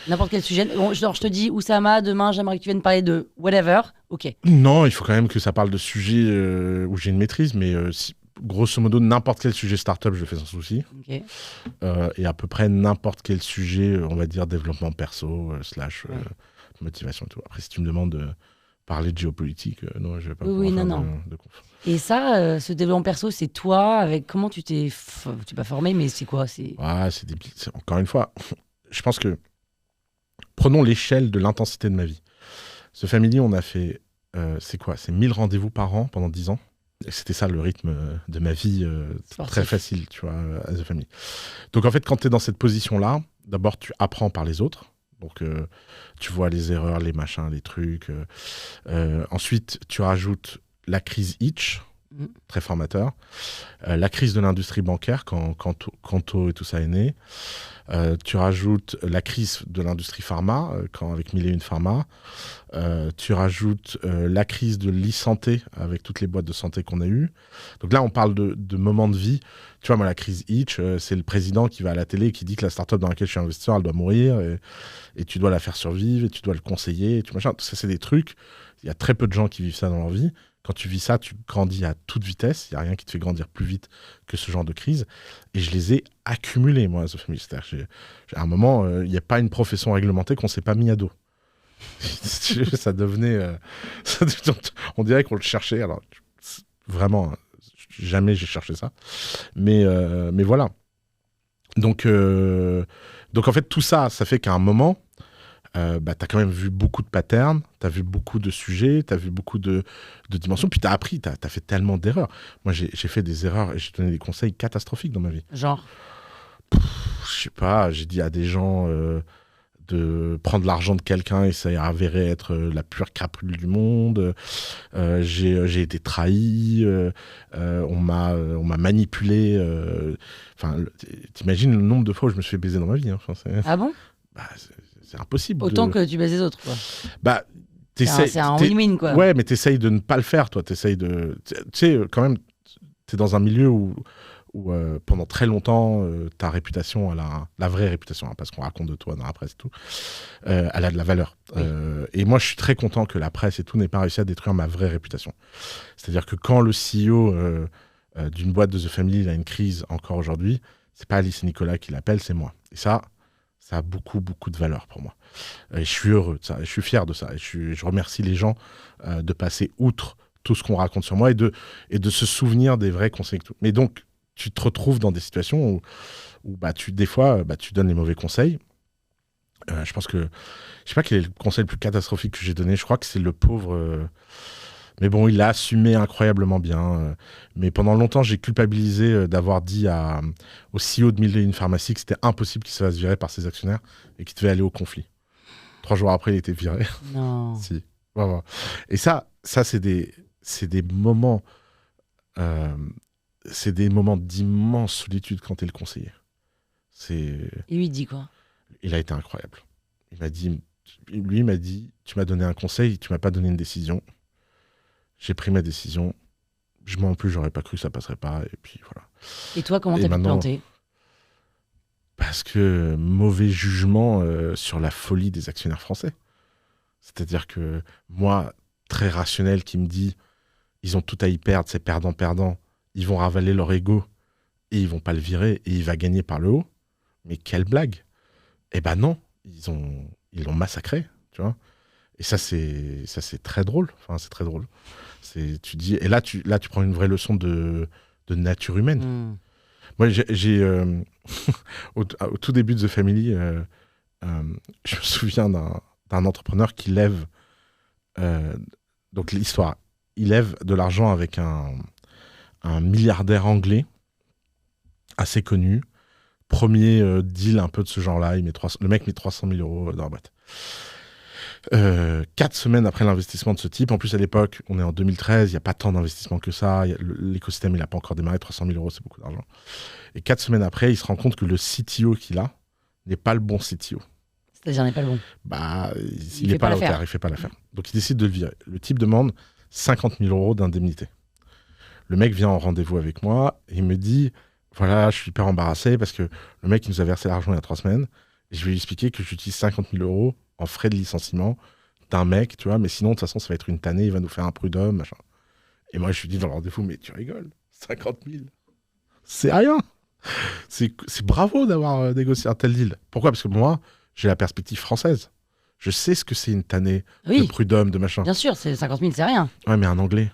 [SPEAKER 2] N'importe quel sujet. Genre, je te dis, Oussama, demain, j'aimerais que tu viennes parler de whatever. Ok.
[SPEAKER 1] Non, il faut quand même que ça parle de sujets où j'ai une maîtrise, mais grosso modo, n'importe quel sujet startup, je le fais sans souci.
[SPEAKER 2] Okay.
[SPEAKER 1] Et à peu près n'importe quel sujet, on va dire, développement perso, / motivation et tout. Après, si tu me demandes de parler de géopolitique, non, je vais pas pouvoir faire de conf.
[SPEAKER 2] Et ça, ce développement perso, c'est toi, avec comment tu t'es... Tu pas formé, mais c'est quoi?
[SPEAKER 1] Ouais, encore une fois, je pense que prenons l'échelle de l'intensité de ma vie. The Family, on a fait, c'est 1000 rendez-vous par an pendant 10 ans. Et c'était ça le rythme de ma vie, très facile, tu vois, à The Family. Donc en fait, quand tu es dans cette position-là, d'abord tu apprends par les autres. Donc tu vois les erreurs, les machins, les trucs. Ensuite, tu rajoutes la crise Itch, très formateur. La crise de l'industrie bancaire, quand Canto et tout ça est né. Tu rajoutes la crise de l'industrie pharma, avec 1001 Pharma. Tu rajoutes la crise de l'e-santé, avec toutes les boîtes de santé qu'on a eues. Donc là, on parle de moments de vie. Tu vois, moi, la crise Itch, c'est le président qui va à la télé et qui dit que la start-up dans laquelle je suis investisseur, elle doit mourir, et tu dois la faire survivre, et tu dois le conseiller, et tout machin. Ça, c'est des trucs. Il y a très peu de gens qui vivent ça dans leur vie. Quand tu vis ça, tu grandis à toute vitesse. Il n'y a rien qui te fait grandir plus vite que ce genre de crise. Et je les ai accumulés, moi, à The Family. C'est-à-dire, à un moment, il n'y a pas une profession réglementée qu'on ne s'est pas mis à dos. Ça devenait... on dirait qu'on le cherchait. Alors, vraiment, jamais j'ai cherché ça. Mais voilà. Donc, en fait, tout ça, ça fait qu'à un moment... t'as quand même vu beaucoup de patterns, t'as vu beaucoup de sujets, t'as vu beaucoup de dimensions, puis t'as appris, t'as fait tellement d'erreurs. Moi, j'ai fait des erreurs et j'ai donné des conseils catastrophiques dans ma vie.
[SPEAKER 2] Genre
[SPEAKER 1] je sais pas, j'ai dit à des gens de prendre l'argent de quelqu'un et ça a avéré être la pure crapule du monde. J'ai été trahi, on m'a manipulé. T'imagines le nombre de fois où je me suis fait baiser dans ma vie. Hein.
[SPEAKER 2] Ah bon?
[SPEAKER 1] C'est impossible.
[SPEAKER 2] Autant que tu baises les autres, quoi.
[SPEAKER 1] Bah,
[SPEAKER 2] c'est un win-win, quoi.
[SPEAKER 1] Ouais, mais t'essayes de ne pas le faire, toi. T'essayes de... Tu sais, quand même, t'es dans un milieu où pendant très longtemps, ta réputation, la vraie réputation, hein, parce qu'on raconte de toi dans la presse et tout, elle a de la valeur. Oui. Et moi, je suis très content que la presse et tout n'ait pas réussi à détruire ma vraie réputation. C'est-à-dire que quand le CEO d'une boîte de The Family il a une crise encore aujourd'hui, c'est pas Alice et Nicolas qui l'appellent, c'est moi. Et ça a beaucoup, beaucoup de valeur pour moi. Et je suis heureux de ça, et je suis fier de ça. Et je remercie les gens de passer outre tout ce qu'on raconte sur moi et de se souvenir des vrais conseils. Mais donc, tu te retrouves dans des situations où des fois, tu donnes les mauvais conseils. Je pense que... Je sais pas quel est le conseil le plus catastrophique que j'ai donné. Je crois que c'est le pauvre... Mais bon, il l'a assumé incroyablement bien. Mais pendant longtemps, j'ai culpabilisé d'avoir dit au CEO de 1001 Pharmacie que c'était impossible qu'il se fasse virer par ses actionnaires et qu'il devait aller au conflit. 3 jours après, il était viré.
[SPEAKER 2] Non.
[SPEAKER 1] Si. Ouais. Et ça c'est des moments... c'est des moments d'immense solitude quand t'es le conseiller.
[SPEAKER 2] Et lui, il dit quoi?
[SPEAKER 1] Il a été incroyable. Lui m'a dit, tu m'as donné un conseil, tu m'as pas donné une décision. J'ai pris ma décision. En plus, j'aurais pas cru que ça passerait pas. Et puis voilà.
[SPEAKER 2] Et toi, comment t'as pu te planter?
[SPEAKER 1] Parce que mauvais jugement sur la folie des actionnaires français. C'est-à-dire que moi, très rationnel, qui me dit, ils ont tout à y perdre, c'est perdant-perdant. Ils vont ravaler leur ego et ils vont pas le virer et il va gagner par le haut. Mais quelle blague! Eh ben non, ils l'ont massacré, tu vois. Et ça c'est très drôle. Enfin, c'est très drôle. Tu dis, et là tu prends une vraie leçon de nature humaine. Moi, j'ai au tout début de The Family, je me souviens d'un entrepreneur qui lève, donc l'histoire, il lève de l'argent avec un milliardaire anglais assez connu. Premier deal un peu de ce genre-là, le mec met 300 000 euros dans la boîte. 4 semaines après l'investissement de ce type, en plus à l'époque, on est en 2013, il n'y a pas tant d'investissement que ça, l'écosystème il n'a pas encore démarré, 300 000 euros c'est beaucoup d'argent. Et 4 semaines après, il se rend compte que le CTO qu'il a n'est pas le bon CTO.
[SPEAKER 2] C'est-à-dire n'est pas le bon.
[SPEAKER 1] Il n'est pas à la hauteur, il ne fait pas l'affaire. Donc il décide de le virer. Le type demande 50 000 euros d'indemnité. Le mec vient en rendez-vous avec moi et il me dit, voilà, je suis hyper embarrassé parce que le mec il nous a versé l'argent il y a 3 semaines et je vais lui expliquer que j'utilise 50 000 euros en frais de licenciement d'un mec, tu vois, mais sinon, de toute façon, ça va être une tannée, il va nous faire un prud'homme, machin. Et moi, je lui dis dans le rendez-vous, mais tu rigoles, 50 000, c'est rien. C'est bravo d'avoir négocié un tel deal. Pourquoi? Parce que moi, j'ai la perspective française. Je sais ce que c'est une tannée de prud'homme, de machin.
[SPEAKER 2] Bien sûr, 50 000, c'est rien.
[SPEAKER 1] Ouais, mais un Anglais,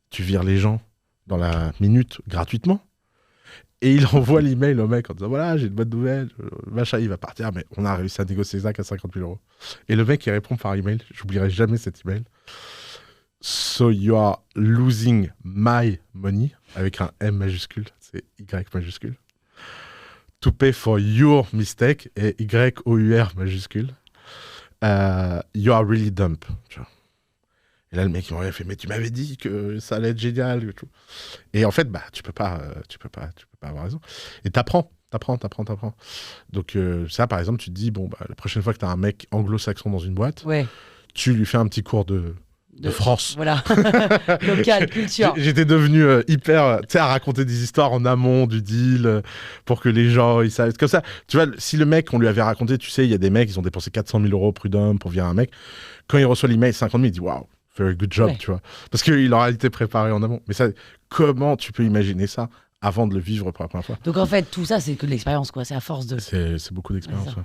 [SPEAKER 1] tu vires les gens dans la minute gratuitement. Et il envoie l'email au mec en disant, voilà, j'ai une bonne nouvelle, machin, il va partir, mais on a réussi à négocier ça à 50 000 euros. Et le mec, il répond par email, j'oublierai jamais cet email. So you are losing my money, avec un M majuscule, c'est Y majuscule. To pay for your mistake, et Y-O-U-R majuscule. You are really dumb. Tu vois. Et là, le mec, il m'a fait, mais tu m'avais dit que ça allait être génial. Et tout. Et en fait, tu peux pas avoir raison. Et t'apprends. Donc ça, par exemple, tu te dis, la prochaine fois que t'as un mec anglo-saxon dans une boîte, tu lui fais un petit cours de France.
[SPEAKER 2] Voilà. Local, culture.
[SPEAKER 1] J'étais devenu hyper, à raconter des histoires en amont du deal pour que les gens, ils savent. Comme ça, tu vois, si le mec, on lui avait raconté, tu sais, il y a des mecs, ils ont dépensé 400 000 euros prud'homme pour virer un mec. Quand il reçoit l'email 50 000, il dit, waouh. Very good job, tu vois. Parce qu'il aura été préparé en amont. Mais ça, comment tu peux imaginer ça avant de le vivre pour la première fois?
[SPEAKER 2] Donc en fait, tout ça, c'est que de l'expérience, quoi. C'est à force de...
[SPEAKER 1] C'est beaucoup d'expérience, ouais.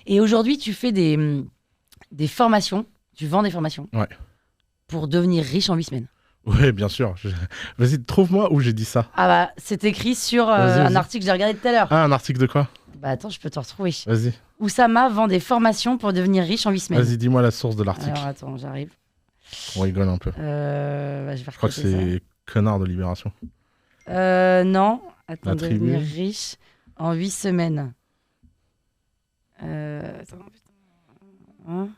[SPEAKER 2] Et aujourd'hui, tu fais des formations, tu vends des formations pour devenir riche en 8 semaines.
[SPEAKER 1] Oui, bien sûr. Vas-y, trouve-moi où j'ai dit ça.
[SPEAKER 2] C'est écrit sur un article que j'ai regardé tout à l'heure.
[SPEAKER 1] Ah, un article de quoi?
[SPEAKER 2] Attends, je peux te retrouver.
[SPEAKER 1] Vas-y.
[SPEAKER 2] Oussama vend des formations pour devenir riche en 8 semaines.
[SPEAKER 1] Vas-y, dis-moi la source de l'article.
[SPEAKER 2] Alors attends, j'arrive.
[SPEAKER 1] On rigole un peu.
[SPEAKER 2] Je
[SPEAKER 1] crois que c'est Connard de Libération.
[SPEAKER 2] Non. Attends, devenir riche en 8 semaines. Attends, putain.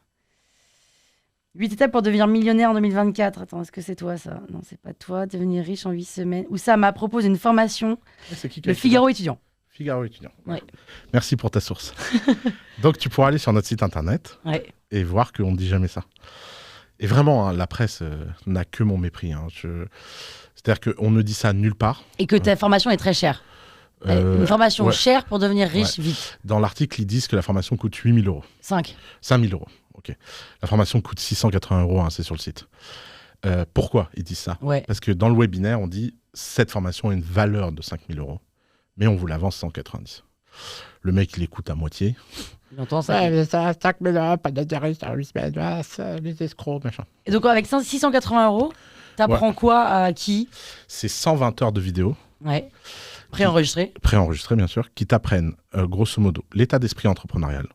[SPEAKER 2] 8 étapes pour devenir millionnaire en 2024. Attends, est-ce que c'est toi ça? Non, c'est pas toi. Devenir riche en 8 semaines. Oussama propose une formation. Le Figaro étudiant.
[SPEAKER 1] Figaro étudiant. Ouais. Merci pour ta source. Donc tu pourras aller sur notre site internet et voir qu'on ne dit jamais ça. Et vraiment, la presse n'a que mon mépris. C'est-à-dire qu'on ne dit ça nulle part. Et que
[SPEAKER 2] ta formation est très chère. Une formation chère pour devenir riche vite.
[SPEAKER 1] Dans l'article, ils disent que la formation coûte 8 000 euros.
[SPEAKER 2] 5
[SPEAKER 1] 000 euros, ok. La formation coûte 680 euros, c'est sur le site. Pourquoi ils disent ça? Parce que dans le webinaire, on dit cette formation a une valeur de 5 000 euros, mais on vous la vend 190. Le mec, il écoute à moitié.
[SPEAKER 2] Il entend ça.
[SPEAKER 1] Ça 5 000 euros, pas d'intérêt, ça 8 semaines, les escrocs, machin.
[SPEAKER 2] Et donc, avec 680 euros, t'apprends quoi à qui?
[SPEAKER 1] C'est 120 heures de vidéo.
[SPEAKER 2] Ouais. Préenregistré.
[SPEAKER 1] Préenregistré, bien sûr, qui t'apprennent, grosso modo, l'état d'esprit entrepreneurial,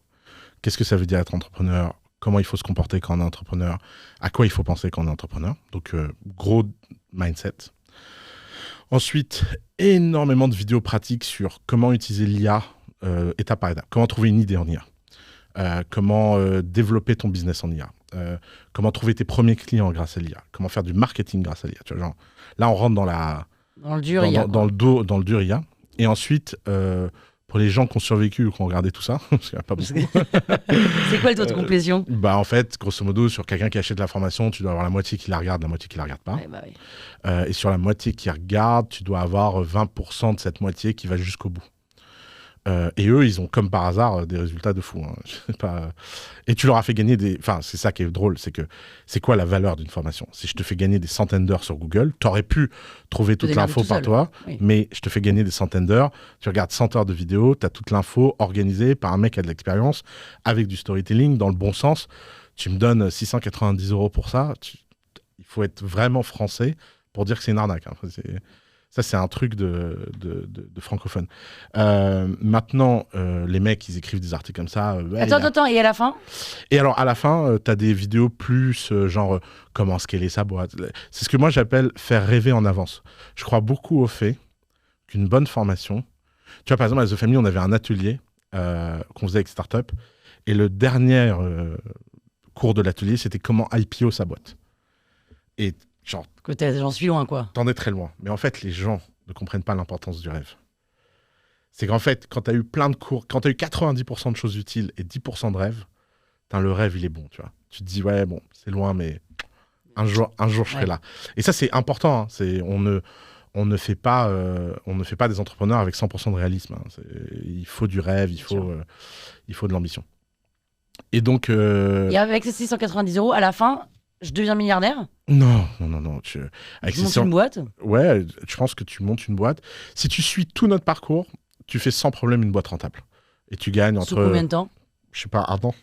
[SPEAKER 1] qu'est-ce que ça veut dire être entrepreneur, comment il faut se comporter quand on est entrepreneur, à quoi il faut penser quand on est entrepreneur. Donc, gros mindset. Ensuite, énormément de vidéos pratiques sur comment utiliser l'IA étape par étape, comment trouver une idée en IA, comment développer ton business en IA, comment trouver tes premiers clients grâce à l'IA, comment faire du marketing grâce à l'IA. Tu vois, genre, là, on rentre dans
[SPEAKER 2] le dur IA.
[SPEAKER 1] Dans le dur IA. Et ensuite, pour les gens qui ont survécu ou qui ont regardé tout ça, parce qu'il n'y en a pas beaucoup.
[SPEAKER 2] C'est quoi le taux de complétion?
[SPEAKER 1] En fait, grosso modo, sur quelqu'un qui achète la formation, tu dois avoir la moitié qui la regarde, la moitié qui la regarde pas.
[SPEAKER 2] Ouais, oui.
[SPEAKER 1] Et sur la moitié qui regarde, tu dois avoir 20% de cette moitié qui va jusqu'au bout. Et eux, ils ont comme par hasard des résultats de fou. Hein. Je sais pas. Et tu leur as fait gagner des... Enfin, c'est ça qui est drôle, c'est que c'est quoi la valeur d'une formation? Si je te fais gagner des centaines d'heures sur Google, tu aurais pu trouver toute l'info par toi, mais je te fais gagner des centaines d'heures. Tu regardes 100 heures de vidéo, tu as toute l'info organisée par un mec qui a de l'expérience, avec du storytelling, dans le bon sens. Tu me donnes 690 € pour ça. Il faut être vraiment français pour dire que c'est une arnaque. Hein. Ça, c'est un truc de francophone. Maintenant, les mecs, ils écrivent des articles comme ça.
[SPEAKER 2] Attends, et à la fin?
[SPEAKER 1] Et alors, à la fin, tu as des vidéos plus genre comment scaler sa boîte. C'est ce que moi, j'appelle faire rêver en avance. Je crois beaucoup au fait qu'une bonne formation... Tu vois, par exemple, à The Family, on avait un atelier qu'on faisait avec Startup. Et le dernier cours de l'atelier, c'était comment IPO sa boîte. Et genre...
[SPEAKER 2] J'en suis loin, quoi.
[SPEAKER 1] T'en es très loin. Mais en fait, les gens ne comprennent pas l'importance du rêve. C'est qu'en fait, quand tu as eu plein de cours, quand tu as eu 90% de choses utiles et 10% de rêve, le rêve, il est bon, tu vois. Tu te dis, ouais, bon, c'est loin, mais un jour je serai là. Et ça, c'est important. Hein. On ne fait pas des entrepreneurs avec 100% de réalisme. Hein. Il faut du rêve, il faut de l'ambition. Et donc...
[SPEAKER 2] Et avec ces 690 €, à la fin... Je deviens milliardaire?
[SPEAKER 1] Non.
[SPEAKER 2] Je monte une boîte?
[SPEAKER 1] Ouais, je pense que tu montes une boîte. Si tu suis tout notre parcours, tu fais sans problème une boîte rentable. Et tu gagnes entre...
[SPEAKER 2] Sous combien de temps?
[SPEAKER 1] Je sais pas, 1 an.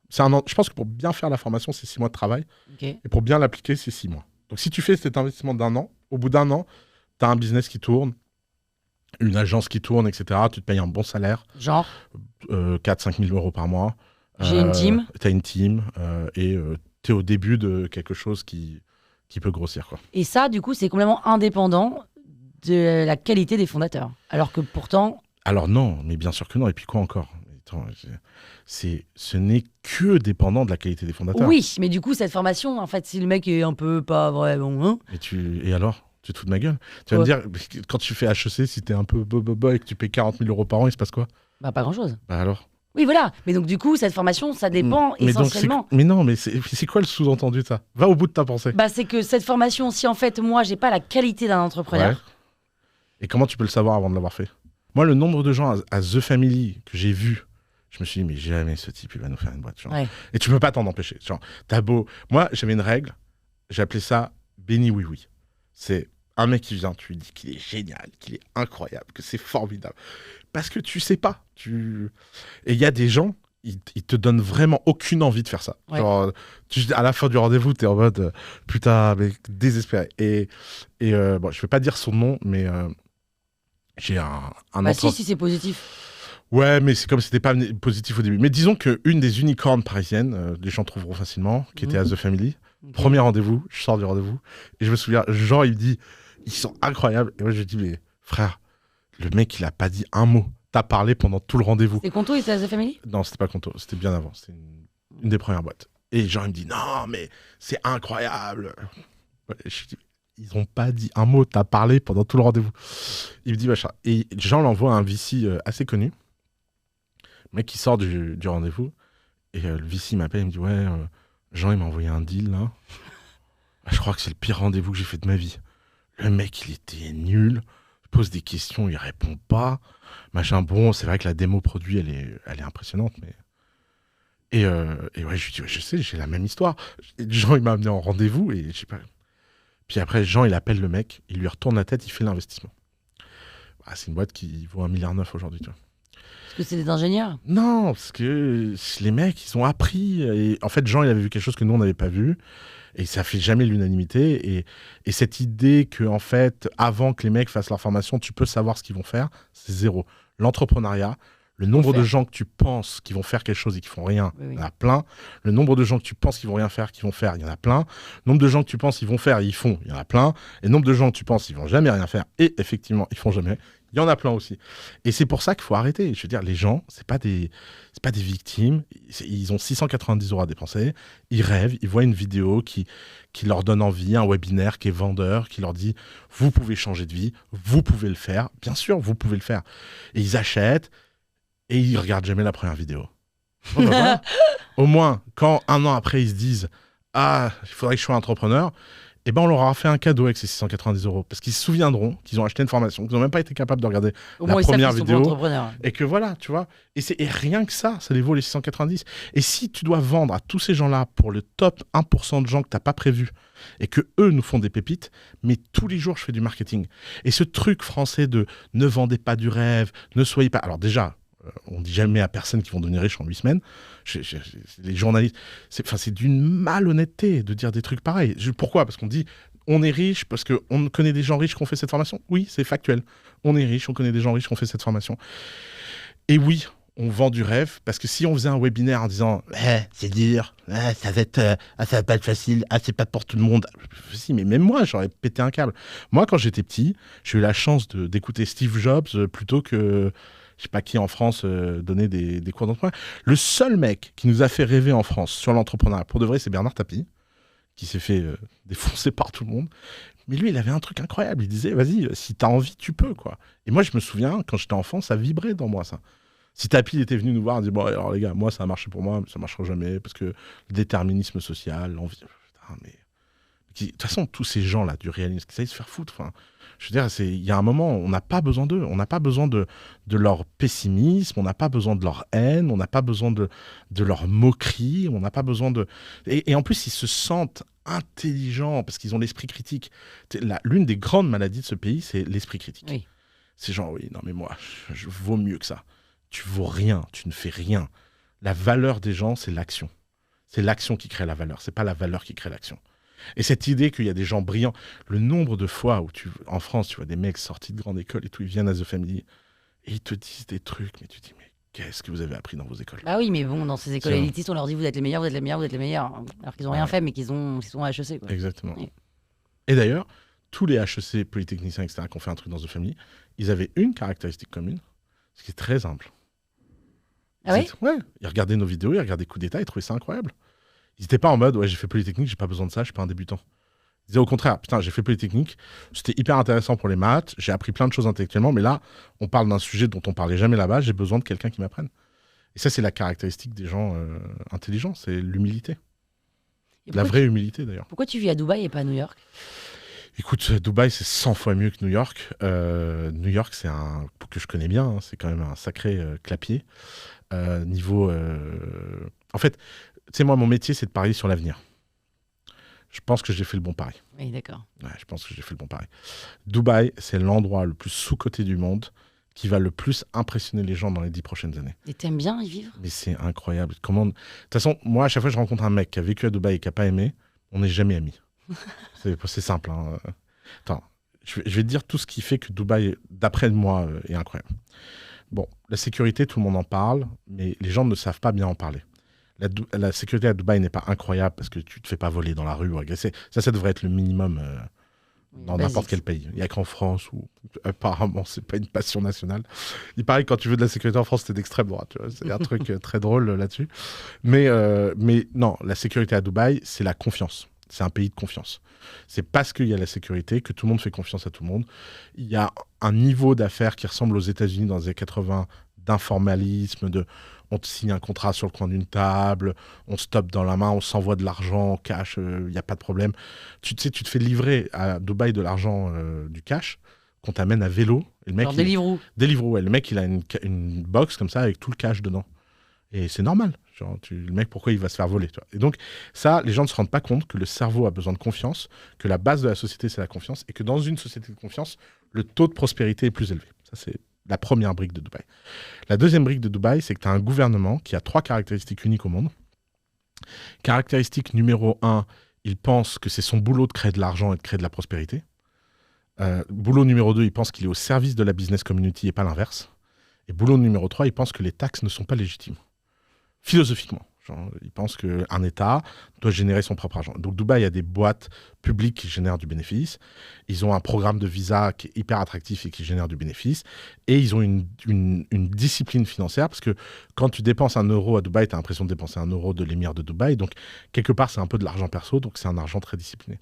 [SPEAKER 1] C'est 1 an. Je pense que pour bien faire la formation, c'est 6 mois de travail.
[SPEAKER 2] Okay.
[SPEAKER 1] Et pour bien l'appliquer, c'est 6 mois. Donc si tu fais cet investissement d'1 an, au bout d'1 an, tu as un business qui tourne, une agence qui tourne, etc. Tu te payes un bon salaire.
[SPEAKER 2] Genre
[SPEAKER 1] 4-5 000 € par mois.
[SPEAKER 2] J'ai une team.
[SPEAKER 1] Tu as une team et... tu es au début de quelque chose qui peut grossir. Quoi.
[SPEAKER 2] Et ça, du coup, c'est complètement indépendant de la qualité des fondateurs. Alors que pourtant...
[SPEAKER 1] Alors non, mais bien sûr que non. Et puis quoi encore? Attends, ce n'est que dépendant de la qualité des fondateurs.
[SPEAKER 2] Oui, mais du coup, cette formation, en fait, si le mec est un peu pas vrai, bon... Hein,
[SPEAKER 1] et alors? Tu te fous de ma gueule? Tu vas me dire, quand tu fais HEC, si t'es un peu bobo et que tu payes 40 000 € par an, il se passe quoi?
[SPEAKER 2] Bah pas grand-chose.
[SPEAKER 1] Bah alors?
[SPEAKER 2] Oui, voilà. Mais donc, du coup, cette formation, ça dépend essentiellement...
[SPEAKER 1] mais non, mais c'est quoi le sous-entendu de ça? Va au bout de ta pensée.
[SPEAKER 2] Bah, c'est que cette formation, si en fait, moi, j'ai pas la qualité d'un entrepreneur...
[SPEAKER 1] Ouais. Et comment tu peux le savoir avant de l'avoir fait? Moi, le nombre de gens à The Family que j'ai vu, je me suis dit, mais jamais ce type, il va nous faire une boîte. Genre.
[SPEAKER 2] Ouais.
[SPEAKER 1] Et tu peux pas t'en empêcher. Genre, t'as beau... Moi, j'avais une règle, j'appelais ça béni oui-oui. C'est un mec qui vient, tu lui dis qu'il est génial, qu'il est incroyable, que c'est formidable. Parce que tu sais pas. Et il y a des gens, ils te donnent vraiment aucune envie de faire ça. Ouais. Genre, à la fin du rendez-vous, t'es en mode putain, mais désespéré. Et bon, je vais pas dire son nom, mais j'ai un
[SPEAKER 2] bah si c'est positif.
[SPEAKER 1] Ouais, mais c'est comme si c'était pas positif au début. Mais disons qu'une des unicornes parisiennes, les gens trouveront facilement, qui était à The Family, premier rendez-vous, je sors du rendez-vous, et je me souviens, Jean, il me dit, ils sont incroyables. Et moi, je lui dis, mais frère, le mec, il a pas dit un mot. T'as parlé pendant tout le rendez-vous.
[SPEAKER 2] C'est Conto et c'est The Family?
[SPEAKER 1] Non, c'était pas Conto, c'était bien avant. C'était une des premières boîtes. Et Jean, il me dit, non, mais c'est incroyable. Ouais, je lui dis, ils ont pas dit un mot, t'as parlé pendant tout le rendez-vous. Il me dit, machin. Et Jean l'envoie à un VC assez connu. Le mec qui sort du rendez-vous. Et le VC m'appelle, il me dit, ouais, Jean, il m'a envoyé un deal, là. Je crois que c'est le pire rendez-vous que j'ai fait de ma vie. Le mec, il était nul. Je pose des questions, il répond pas. Machin, bon, c'est vrai que la démo produit, elle est impressionnante, mais... Et ouais, je lui dis, ouais, je sais, j'ai la même histoire. Jean, il m'a amené en rendez-vous, et je sais pas... Puis après, Jean, il appelle le mec, il lui retourne la tête, il fait l'investissement. Bah, c'est une boîte qui vaut 1,9 milliard aujourd'hui, tu vois.
[SPEAKER 2] Parce que c'est des ingénieurs?
[SPEAKER 1] Non, parce que les mecs, ils ont appris. Et en fait, Jean, il avait vu quelque chose que nous, on n'avait pas vu. Et ça fait jamais l'unanimité. Et cette idée que, en fait, avant que les mecs fassent leur formation, tu peux savoir ce qu'ils vont faire, c'est zéro. L'entrepreneuriat, Le nombre de gens que tu penses qui vont faire quelque chose et qui font rien, il y en a plein. Le nombre de gens que tu penses qui vont rien faire, qui vont faire, il y en a plein. Le nombre de gens que tu penses qu'ils vont faire et ils font, il y en a plein. Et le nombre de gens que tu penses qu'ils vont jamais rien faire et effectivement, ils font jamais, il y en a plein aussi. Et c'est pour ça qu'il faut arrêter. Je veux dire, les gens, c'est pas des victimes. Ils ont 690 € à dépenser. Ils rêvent, ils voient une vidéo qui leur donne envie, un webinaire qui est vendeur, qui leur dit « Vous pouvez changer de vie, vous pouvez le faire. » Bien sûr, vous pouvez le faire. Et ils achètent. Et ils regardent jamais la première vidéo. Bon, bah, voilà. Au moins, quand un an après, ils se disent « Ah, il faudrait que je sois entrepreneur », eh ben, on leur aura fait un cadeau avec ces 690 €. Parce qu'ils se souviendront qu'ils ont acheté une formation, qu'ils n'ont même pas été capables de regarder la première vidéo. Et que voilà, tu vois. Et rien que ça les vaut les 690. Et si tu dois vendre à tous ces gens-là pour le top 1% de gens que tu n'as pas prévu, et que eux nous font des pépites, mais tous les jours, je fais du marketing. Et ce truc français de « ne vendez pas du rêve, ne soyez pas… » Alors déjà, on dit jamais à personne qu'ils vont devenir riches en 8 semaines. Les journalistes, c'est d'une malhonnêteté de dire des trucs pareils. Pourquoi ? Parce qu'on dit on est riche parce qu'on connaît des gens riches qui ont fait cette formation. Oui, c'est factuel. On est riche, on connaît des gens riches qui ont fait cette formation. Et oui, on vend du rêve parce que si on faisait un webinaire en disant c'est dur, ça va pas être facile, c'est pas pour tout le monde. Si, mais même moi, j'aurais pété un câble. Moi, quand j'étais petit, j'ai eu la chance d'écouter Steve Jobs plutôt que je sais pas qui en France donnait des cours d'entrepreneuriat. Le seul mec qui nous a fait rêver en France sur l'entrepreneuriat, pour de vrai, c'est Bernard Tapie, qui s'est fait défoncer par tout le monde. Mais lui, il avait un truc incroyable. Il disait, vas-y, si t'as envie, tu peux, quoi. Et moi, je me souviens, quand j'étais enfant, ça vibrait dans moi, ça. Si Tapie était venu nous voir, il disait, bon, alors les gars, moi, ça a marché pour moi, mais ça marchera jamais, parce que le déterminisme social, l'envie… Putain, mais… De toute façon, tous ces gens-là du réalisme, qui savent se faire foutre, enfin… Je veux dire, il y a un moment, on n'a pas besoin d'eux. On n'a pas besoin de leur pessimisme, on n'a pas besoin de leur haine, on n'a pas besoin de leur moquerie, on n'a pas besoin de… Et en plus, ils se sentent intelligents parce qu'ils ont l'esprit critique. L'une des grandes maladies de ce pays, c'est l'esprit critique. Oui. C'est genre, oui, non mais moi, je vaux mieux que ça. Tu vaux rien, tu ne fais rien. La valeur des gens, c'est l'action. C'est l'action qui crée la valeur, c'est pas la valeur qui crée l'action. Et cette idée qu'il y a des gens brillants, le nombre de fois où en France, tu vois des mecs sortis de grande école et tout, ils viennent à The Family et ils te disent des trucs, mais tu te dis, mais qu'est-ce que vous avez appris dans vos écoles ?
[SPEAKER 2] Ah oui, mais bon, dans ces écoles élitistes, on leur dit vous êtes les meilleurs, vous êtes les meilleurs, vous êtes les meilleurs, alors qu'ils n'ont rien fait, mais qu'ils sont à HEC. Quoi.
[SPEAKER 1] Exactement. Et d'ailleurs, tous les HEC, polytechniciens, etc., qui ont fait un truc dans The Family, ils avaient une caractéristique commune, ce qui est très simple.
[SPEAKER 2] Ah oui ?
[SPEAKER 1] Ouais, ils regardaient nos vidéos, ils regardaient Coup d'État, ils trouvaient ça incroyable. Ils n'étaient pas en mode, ouais, j'ai fait Polytechnique, j'ai pas besoin de ça, je suis pas un débutant. Ils disaient au contraire, putain, j'ai fait Polytechnique, c'était hyper intéressant pour les maths, j'ai appris plein de choses intellectuellement, mais là, on parle d'un sujet dont on parlait jamais là-bas, j'ai besoin de quelqu'un qui m'apprenne. Et ça, c'est la caractéristique des gens intelligents, c'est l'humilité. La vraie humilité, d'ailleurs.
[SPEAKER 2] Pourquoi tu vis à Dubaï et pas à New York ?
[SPEAKER 1] Écoute, Dubaï, c'est 100 fois mieux que New York. New York, c'est que je connais bien, hein, c'est quand même un sacré clapier. En fait, tu sais, moi, mon métier, c'est de parier sur l'avenir. Je pense que j'ai fait le bon pari.
[SPEAKER 2] Oui, d'accord.
[SPEAKER 1] Ouais, je pense que j'ai fait le bon pari. Dubaï, c'est l'endroit le plus sous-coté du monde qui va le plus impressionner les gens dans les 10 prochaines années.
[SPEAKER 2] Et t'aimes bien y vivre ?
[SPEAKER 1] Mais c'est incroyable. De toute façon, moi, à chaque fois que je rencontre un mec qui a vécu à Dubaï et qui n'a pas aimé, on n'est jamais amis. C'est simple. Hein. Attends, je vais te dire tout ce qui fait que Dubaï, d'après moi, est incroyable. Bon, la sécurité, tout le monde en parle, mais les gens ne savent pas bien en parler. La sécurité à Dubaï n'est pas incroyable parce que tu ne te fais pas voler dans la rue ou agresser. Ça devrait être le minimum dans n'importe quel pays. Il n'y a qu'en France où apparemment c'est pas une passion nationale. Il paraît que quand tu veux de la sécurité en France, c'est d'extrême droite. C'est un truc très drôle là-dessus. Mais non, la sécurité à Dubaï, c'est la confiance. C'est un pays de confiance. C'est parce qu'il y a la sécurité que tout le monde fait confiance à tout le monde. Il y a un niveau d'affaires qui ressemble aux États-Unis dans les années 80 d'informalisme, on te signe un contrat sur le coin d'une table, on se tape dans la main, on s'envoie de l'argent en cash, il n'y a pas de problème. Tu te fais livrer à Dubaï de l'argent, du cash, qu'on t'amène à vélo. Et le mec,
[SPEAKER 2] Deliveroo.
[SPEAKER 1] Deliveroo, ouais. Le mec, il a une box comme ça avec tout le cash dedans. Et c'est normal. Genre, le mec, pourquoi il va se faire voler, tu vois. Et donc, ça, les gens ne se rendent pas compte que le cerveau a besoin de confiance, que la base de la société, c'est la confiance, et que dans une société de confiance, le taux de prospérité est plus élevé. Ça, c'est la première brique de Dubaï. La deuxième brique de Dubaï, c'est que tu as un gouvernement qui a 3 caractéristiques uniques au monde. Caractéristique numéro 1, il pense que c'est son boulot de créer de l'argent et de créer de la prospérité. Boulot numéro 2, il pense qu'il est au service de la business community et pas l'inverse. Et boulot numéro 3, ils pensent que les taxes ne sont pas légitimes. Philosophiquement. Genre, ils pensent qu'un État doit générer son propre argent. Donc Dubaï a des boîtes publiques qui génèrent du bénéfice. Ils ont un programme de visa qui est hyper attractif et qui génère du bénéfice. Et ils ont une discipline financière parce que quand tu dépenses 1 euro à Dubaï, tu as l'impression de dépenser 1 euro de l'émir de Dubaï. Donc quelque part, c'est un peu de l'argent perso. Donc c'est un argent très discipliné.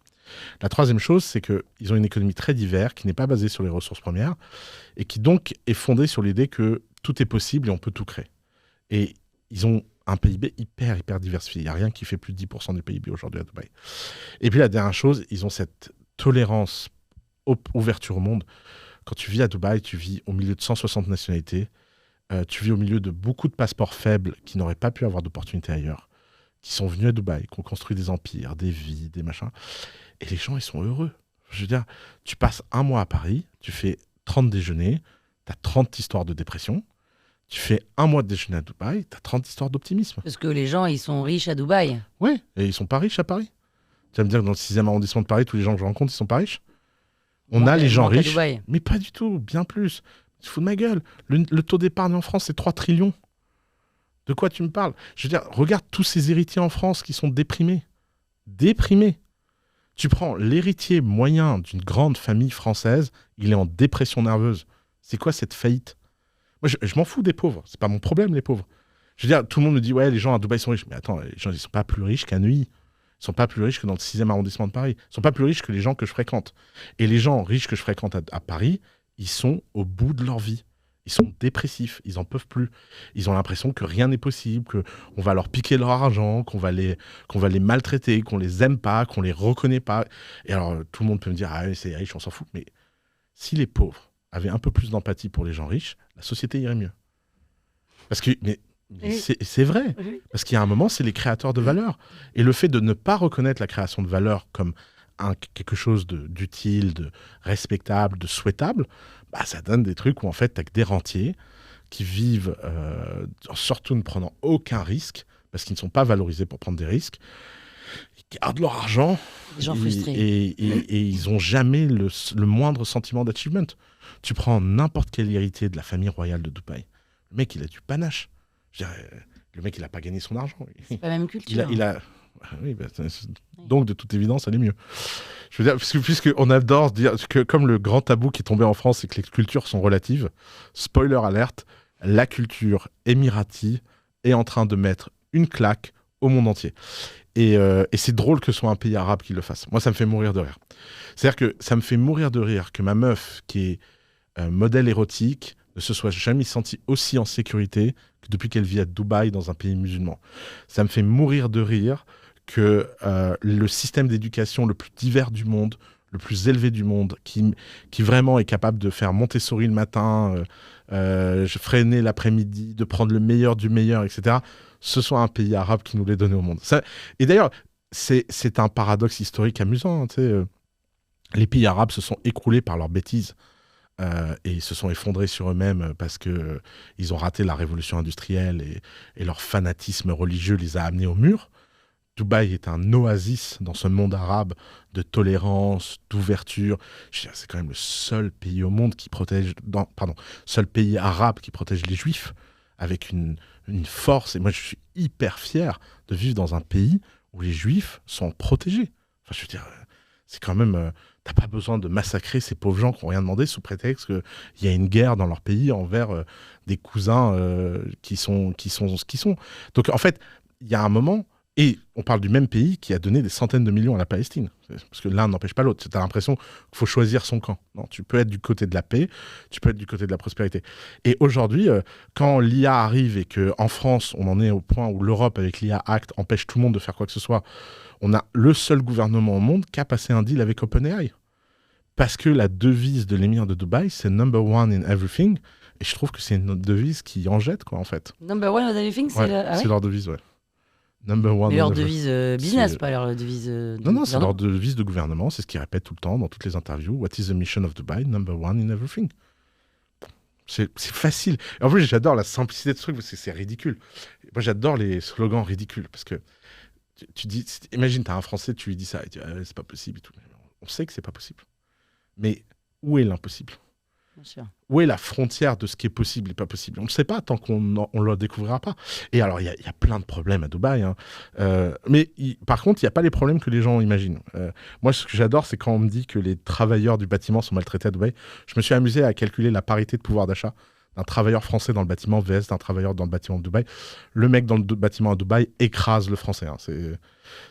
[SPEAKER 1] La troisième chose, c'est qu'ils ont une économie très diverse qui n'est pas basée sur les ressources premières et qui donc est fondée sur l'idée que tout est possible et on peut tout créer. Et ils ont un PIB hyper diversifié. Il n'y a rien qui fait plus de 10% du PIB aujourd'hui à Dubaï. Et puis la dernière chose, ils ont cette tolérance, ouverture au monde. Quand tu vis à Dubaï, tu vis au milieu de 160 nationalités. Tu vis au milieu de beaucoup de passeports faibles qui n'auraient pas pu avoir d'opportunités ailleurs, qui sont venus à Dubaï, qui ont construit des empires, des vies, des machins. Et les gens, ils sont heureux. Je veux dire, tu passes 1 mois à Paris, tu fais 30 déjeuners, tu as 30 histoires de dépression. Tu fais 1 mois de déjeuner à Dubaï, tu as 30 histoires d'optimisme.
[SPEAKER 2] Parce que les gens, ils sont riches à Dubaï.
[SPEAKER 1] Oui, et ils sont pas riches à Paris. Tu vas me dire que dans le 6e arrondissement de Paris, tous les gens que je rencontre, ils sont pas riches. On a les gens riches, mais pas du tout, bien plus. Tu te fous de ma gueule. Le taux d'épargne en France, c'est 3 trillions. De quoi tu me parles? Je veux dire, regarde tous ces héritiers en France qui sont déprimés. Déprimés. Tu prends l'héritier moyen d'une grande famille française, il est en dépression nerveuse. C'est quoi cette faillite? Moi, je m'en fous des pauvres. C'est pas mon problème, les pauvres. Je veux dire, tout le monde me dit, ouais, les gens à Dubaï sont riches. Mais attends, les gens, ils sont pas plus riches qu'à Neuilly. Ils sont pas plus riches que dans le 6e arrondissement de Paris. Ils sont pas plus riches que les gens que je fréquente. Et les gens riches que je fréquente à Paris, ils sont au bout de leur vie. Ils sont dépressifs. Ils en peuvent plus. Ils ont l'impression que rien n'est possible, qu'on va leur piquer leur argent, qu'on va les maltraiter, qu'on les aime pas, qu'on les reconnaît pas. Et alors, tout le monde peut me dire, ah, c'est riche, on s'en fout. Mais si les pauvres avaient un peu plus d'empathie pour les gens riches, la société irait mieux. Parce que, mais c'est vrai. Parce qu'il y a un moment, c'est les créateurs de valeur. Et le fait de ne pas reconnaître la création de valeur comme quelque chose d'utile, de respectable, de souhaitable, bah, ça donne des trucs où en fait, tu as que des rentiers qui vivent, surtout ne prenant aucun risque, parce qu'ils ne sont pas valorisés pour prendre des risques. Ils gardent leur argent.
[SPEAKER 2] Des gens frustrés.
[SPEAKER 1] Et ils n'ont jamais le moindre sentiment d'achievement. Tu prends n'importe quel héritier de la famille royale de Dubaï. Le mec, il a du panache. Je dirais, le mec, il n'a pas gagné son argent.
[SPEAKER 2] C'est pas la même culture.
[SPEAKER 1] Oui, donc, de toute évidence, elle est mieux. Je veux dire, puisqu'on adore dire que, comme le grand tabou qui est tombé en France, c'est que les cultures sont relatives. Spoiler alerte, la culture émirati est en train de mettre une claque au monde entier. Et c'est drôle que ce soit un pays arabe qui le fasse. Moi, ça me fait mourir de rire. C'est-à-dire que ça me fait mourir de rire que ma meuf, qui est modèle érotique, ne se soit jamais sentie aussi en sécurité que depuis qu'elle vit à Dubaï dans un pays musulman. Ça me fait mourir de rire que le système d'éducation le plus divers du monde, le plus élevé du monde, qui vraiment est capable de faire Montessori le matin, freiner l'après-midi, de prendre le meilleur du meilleur, etc., ce soit un pays arabe qui nous l'ait donné au monde. Et d'ailleurs, c'est un paradoxe historique amusant. Hein, les pays arabes se sont écroulés par leurs bêtises. Et ils se sont effondrés sur eux-mêmes parce qu'ils ont raté la révolution industrielle et leur fanatisme religieux les a amenés au mur. Dubaï est un oasis dans ce monde arabe de tolérance, d'ouverture. C'est quand même le seul pays au monde qui protège, seul pays arabe qui protège les juifs avec une force. Et moi, je suis hyper fier de vivre dans un pays où les juifs sont protégés. Enfin, je veux dire, c'est quand même... T'as pas besoin de massacrer ces pauvres gens qui n'ont rien demandé sous prétexte qu'il y a une guerre dans leur pays envers des cousins qui sont ce qu'ils sont. Donc en fait, il y a un moment, et on parle du même pays qui a donné des centaines de millions à la Palestine. Parce que l'un n'empêche pas l'autre. Tu as l'impression qu'il faut choisir son camp. Non, tu peux être du côté de la paix, tu peux être du côté de la prospérité. Et aujourd'hui, quand l'IA arrive et qu'en France, on en est au point où l'Europe, avec l'IA Act, empêche tout le monde de faire quoi que ce soit, on a le seul gouvernement au monde qui a passé un deal avec OpenAI. Parce que la devise de l'émir de Dubaï, c'est number one in everything. Et je trouve que c'est une devise qui en jette, quoi, en fait.
[SPEAKER 2] Number one in everything, c'est
[SPEAKER 1] c'est leur devise, ouais. Number one.
[SPEAKER 2] Mais leur devise business, pas leur devise.
[SPEAKER 1] Non, c'est leur devise de gouvernement. C'est ce qu'ils répètent tout le temps dans toutes les interviews. What is the mission of Dubai? Number one in everything. C'est facile. Et en plus, j'adore la simplicité de ce truc parce que c'est ridicule. Moi, j'adore les slogans ridicules parce que tu dis, imagine, t'as un Français, tu lui dis ça, et tu dis, c'est pas possible et tout. On sait que c'est pas possible. Mais où est l'impossible? Où est la frontière de ce qui est possible et pas possible? On ne sait pas tant qu'on ne le découvrira pas. Et alors, il y a plein de problèmes à Dubaï. Hein. Mais par contre, il n'y a pas les problèmes que les gens imaginent. Moi, ce que j'adore, c'est quand on me dit que les travailleurs du bâtiment sont maltraités à Dubaï. Je me suis amusé à calculer la parité de pouvoir d'achat d'un travailleur français dans le bâtiment vs d'un travailleur dans le bâtiment de Dubaï. Le mec dans le bâtiment à Dubaï écrase le français. Hein.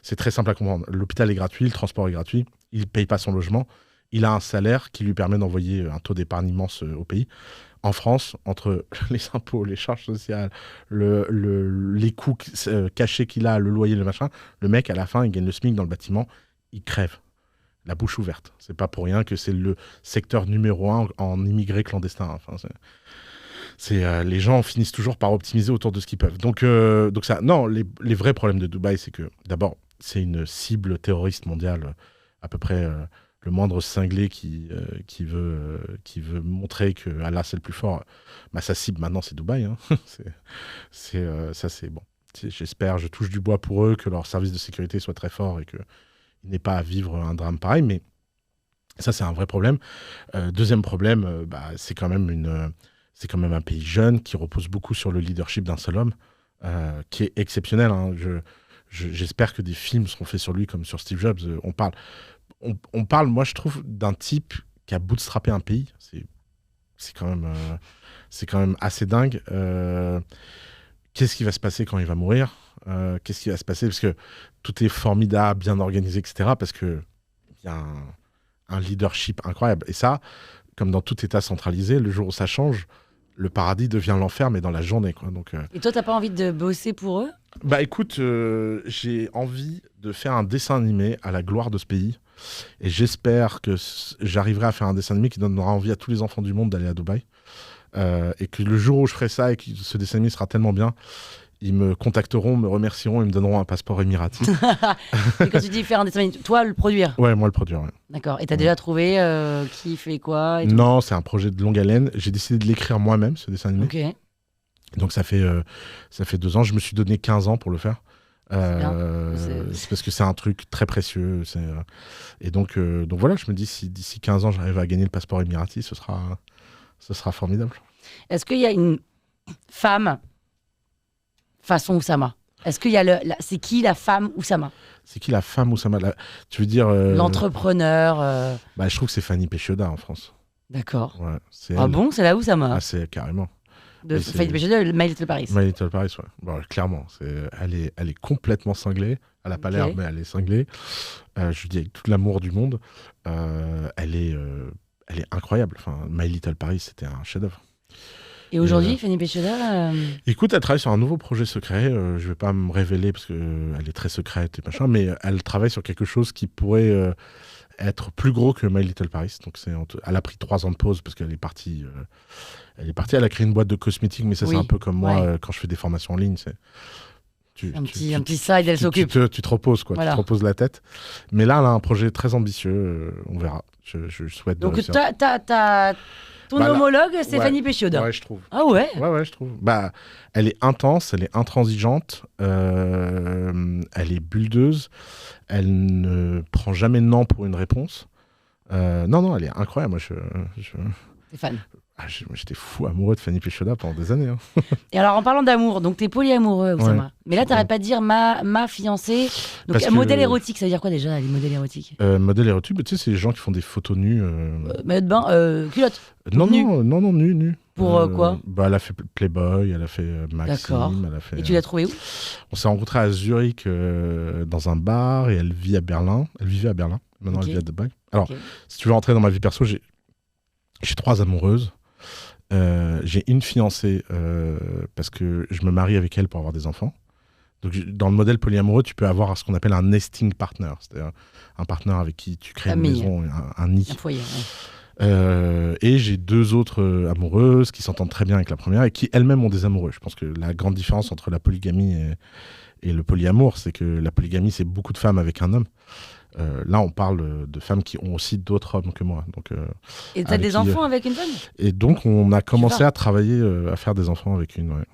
[SPEAKER 1] C'est très simple à comprendre. L'hôpital est gratuit, le transport est gratuit, il ne paye pas son logement. Il a un salaire qui lui permet d'envoyer un taux d'épargne immense au pays. En France, entre les impôts, les charges sociales, les coûts cachés qu'il a, le loyer, le machin, le mec, à la fin, il gagne le SMIC dans le bâtiment, il crève. La bouche ouverte. C'est pas pour rien que c'est le secteur numéro 1 en immigrés clandestins. Enfin, les gens finissent toujours par optimiser autour de ce qu'ils peuvent. Donc ça, non, les vrais problèmes de Dubaï, c'est que, d'abord, c'est une cible terroriste mondiale, à peu près... le moindre cinglé qui veut montrer que Allah c'est le plus fort, sa cible maintenant c'est Dubaï. Hein. Ça c'est bon. J'espère, je touche du bois pour eux, que leur service de sécurité soit très fort et qu'ils n'aient pas à vivre un drame pareil. Mais ça c'est un vrai problème. Deuxième problème, c'est quand même un pays jeune qui repose beaucoup sur le leadership d'un seul homme, qui est exceptionnel. Hein. J'espère que des films seront faits sur lui comme sur Steve Jobs. On parle, moi, je trouve, d'un type qui a bootstrappé un pays. C'est quand même assez dingue. Qu'est-ce qui va se passer quand il va mourir? Qu'est-ce qui va se passer? Parce que tout est formidable, bien organisé, etc. Parce qu'il y a un leadership incroyable. Et ça, comme dans tout État centralisé, le jour où ça change, le paradis devient l'enfer, mais dans la journée. Quoi. Donc,
[SPEAKER 2] Et toi, t'as pas envie de bosser pour eux?
[SPEAKER 1] Écoute, j'ai envie de faire un dessin animé à la gloire de ce pays. Et j'espère que j'arriverai à faire un dessin animé qui donnera envie à tous les enfants du monde d'aller à Dubaï. Et que le jour où je ferai ça et que ce dessin animé sera tellement bien, ils me contacteront, me remercieront et me donneront un passeport émirati.
[SPEAKER 2] Et quand tu dis faire un dessin animé, toi le produire?
[SPEAKER 1] Ouais, moi le produire. Ouais.
[SPEAKER 2] D'accord. Et t'as déjà trouvé qui fait quoi et tout?
[SPEAKER 1] Non, c'est un projet de longue haleine. J'ai décidé de l'écrire moi-même, ce dessin animé.
[SPEAKER 2] Ok.
[SPEAKER 1] Donc ça fait 2 ans. Je me suis donné 15 ans pour le faire. C'est parce que c'est un truc très précieux. Et donc voilà, je me dis si d'ici 15 ans j'arrive à gagner le passeport émirati, ce sera formidable.
[SPEAKER 2] Est-ce qu'il y a une femme façon Oussama? Est-ce qu'il y a c'est qui la femme Oussama?
[SPEAKER 1] C'est qui la femme Oussama? Tu veux dire
[SPEAKER 2] l'entrepreneur
[SPEAKER 1] je trouve que c'est Fanny Péchioda en France.
[SPEAKER 2] D'accord.
[SPEAKER 1] Ouais,
[SPEAKER 2] ah bon, c'est la Oussama?
[SPEAKER 1] Ah, c'est carrément.
[SPEAKER 2] De Fanny Péchioda, My Little Paris.
[SPEAKER 1] My Little Paris, ouais. Bon, clairement, elle est complètement cinglée. Elle n'a pas l'air, mais elle est cinglée. Je lui dis avec tout l'amour du monde. Elle est incroyable. Enfin, My Little Paris, c'était un chef-d'œuvre.
[SPEAKER 2] Et aujourd'hui, Fanny Péchioda
[SPEAKER 1] Écoute, elle travaille sur un nouveau projet secret. Je ne vais pas me révéler parce qu'elle est très secrète et machin, mais elle travaille sur quelque chose qui pourrait être plus gros que My Little Paris. Donc elle a pris 3 ans de pause parce qu'elle est partie. Elle a créé une boîte de cosmétiques, mais ça c'est un peu comme moi quand je fais des formations en ligne. Un
[SPEAKER 2] petit side, elle s'occupe.
[SPEAKER 1] Tu te reposes, quoi. Voilà. Tu te reposes la tête. Mais là, elle a un projet très ambitieux. On verra. Je souhaite.
[SPEAKER 2] Donc ton homologue, c'est Fanny Péchioda.
[SPEAKER 1] Ouais, je trouve.
[SPEAKER 2] Ah ouais.
[SPEAKER 1] Ouais, je trouve. Elle est intense, elle est intransigeante, elle est bulleuse, elle ne prend jamais non pour une réponse. Non, elle est incroyable. Moi,
[SPEAKER 2] T'es fan.
[SPEAKER 1] J'étais fou amoureux de Fanny Péchioda pendant des années. Hein.
[SPEAKER 2] Et alors, en parlant d'amour, donc t'es polyamoureux, Oussama. Ouais. Mais là, t'arrêtes pas de dire ma fiancée. Donc, modèle érotique, ça veut dire quoi déjà, les modèles érotiques?
[SPEAKER 1] Modèle érotique, tu sais, c'est les gens qui font des photos nues.
[SPEAKER 2] Maillot de bain, culotte?
[SPEAKER 1] Non, nu.
[SPEAKER 2] Pour quoi?
[SPEAKER 1] Elle a fait Playboy, elle a fait Maxime. Elle a fait,
[SPEAKER 2] et tu l'as trouvée où?
[SPEAKER 1] On s'est rencontrés à Zurich dans un bar et elle vit à Berlin. Elle vivait à Berlin. Maintenant, elle vit à Dubaï. Alors, si tu veux rentrer dans ma vie perso, j'ai 3 amoureuses. J'ai une fiancée parce que je me marie avec elle pour avoir des enfants. Donc, dans le modèle polyamoureux, tu peux avoir ce qu'on appelle un nesting partner, c'est-à-dire un partenaire avec qui tu crées une maison, un nid. Un foyer, ouais. Et j'ai 2 autres amoureuses qui s'entendent très bien avec la première et qui elles-mêmes ont des amoureux. Je pense que la grande différence entre la polygamie et le polyamour, c'est que la polygamie, c'est beaucoup de femmes avec un homme. Là, on parle de femmes qui ont aussi d'autres hommes que moi. Donc,
[SPEAKER 2] et tu as des enfants avec une femme?
[SPEAKER 1] Et donc, on a commencé à travailler, à faire des enfants avec une. Ouais.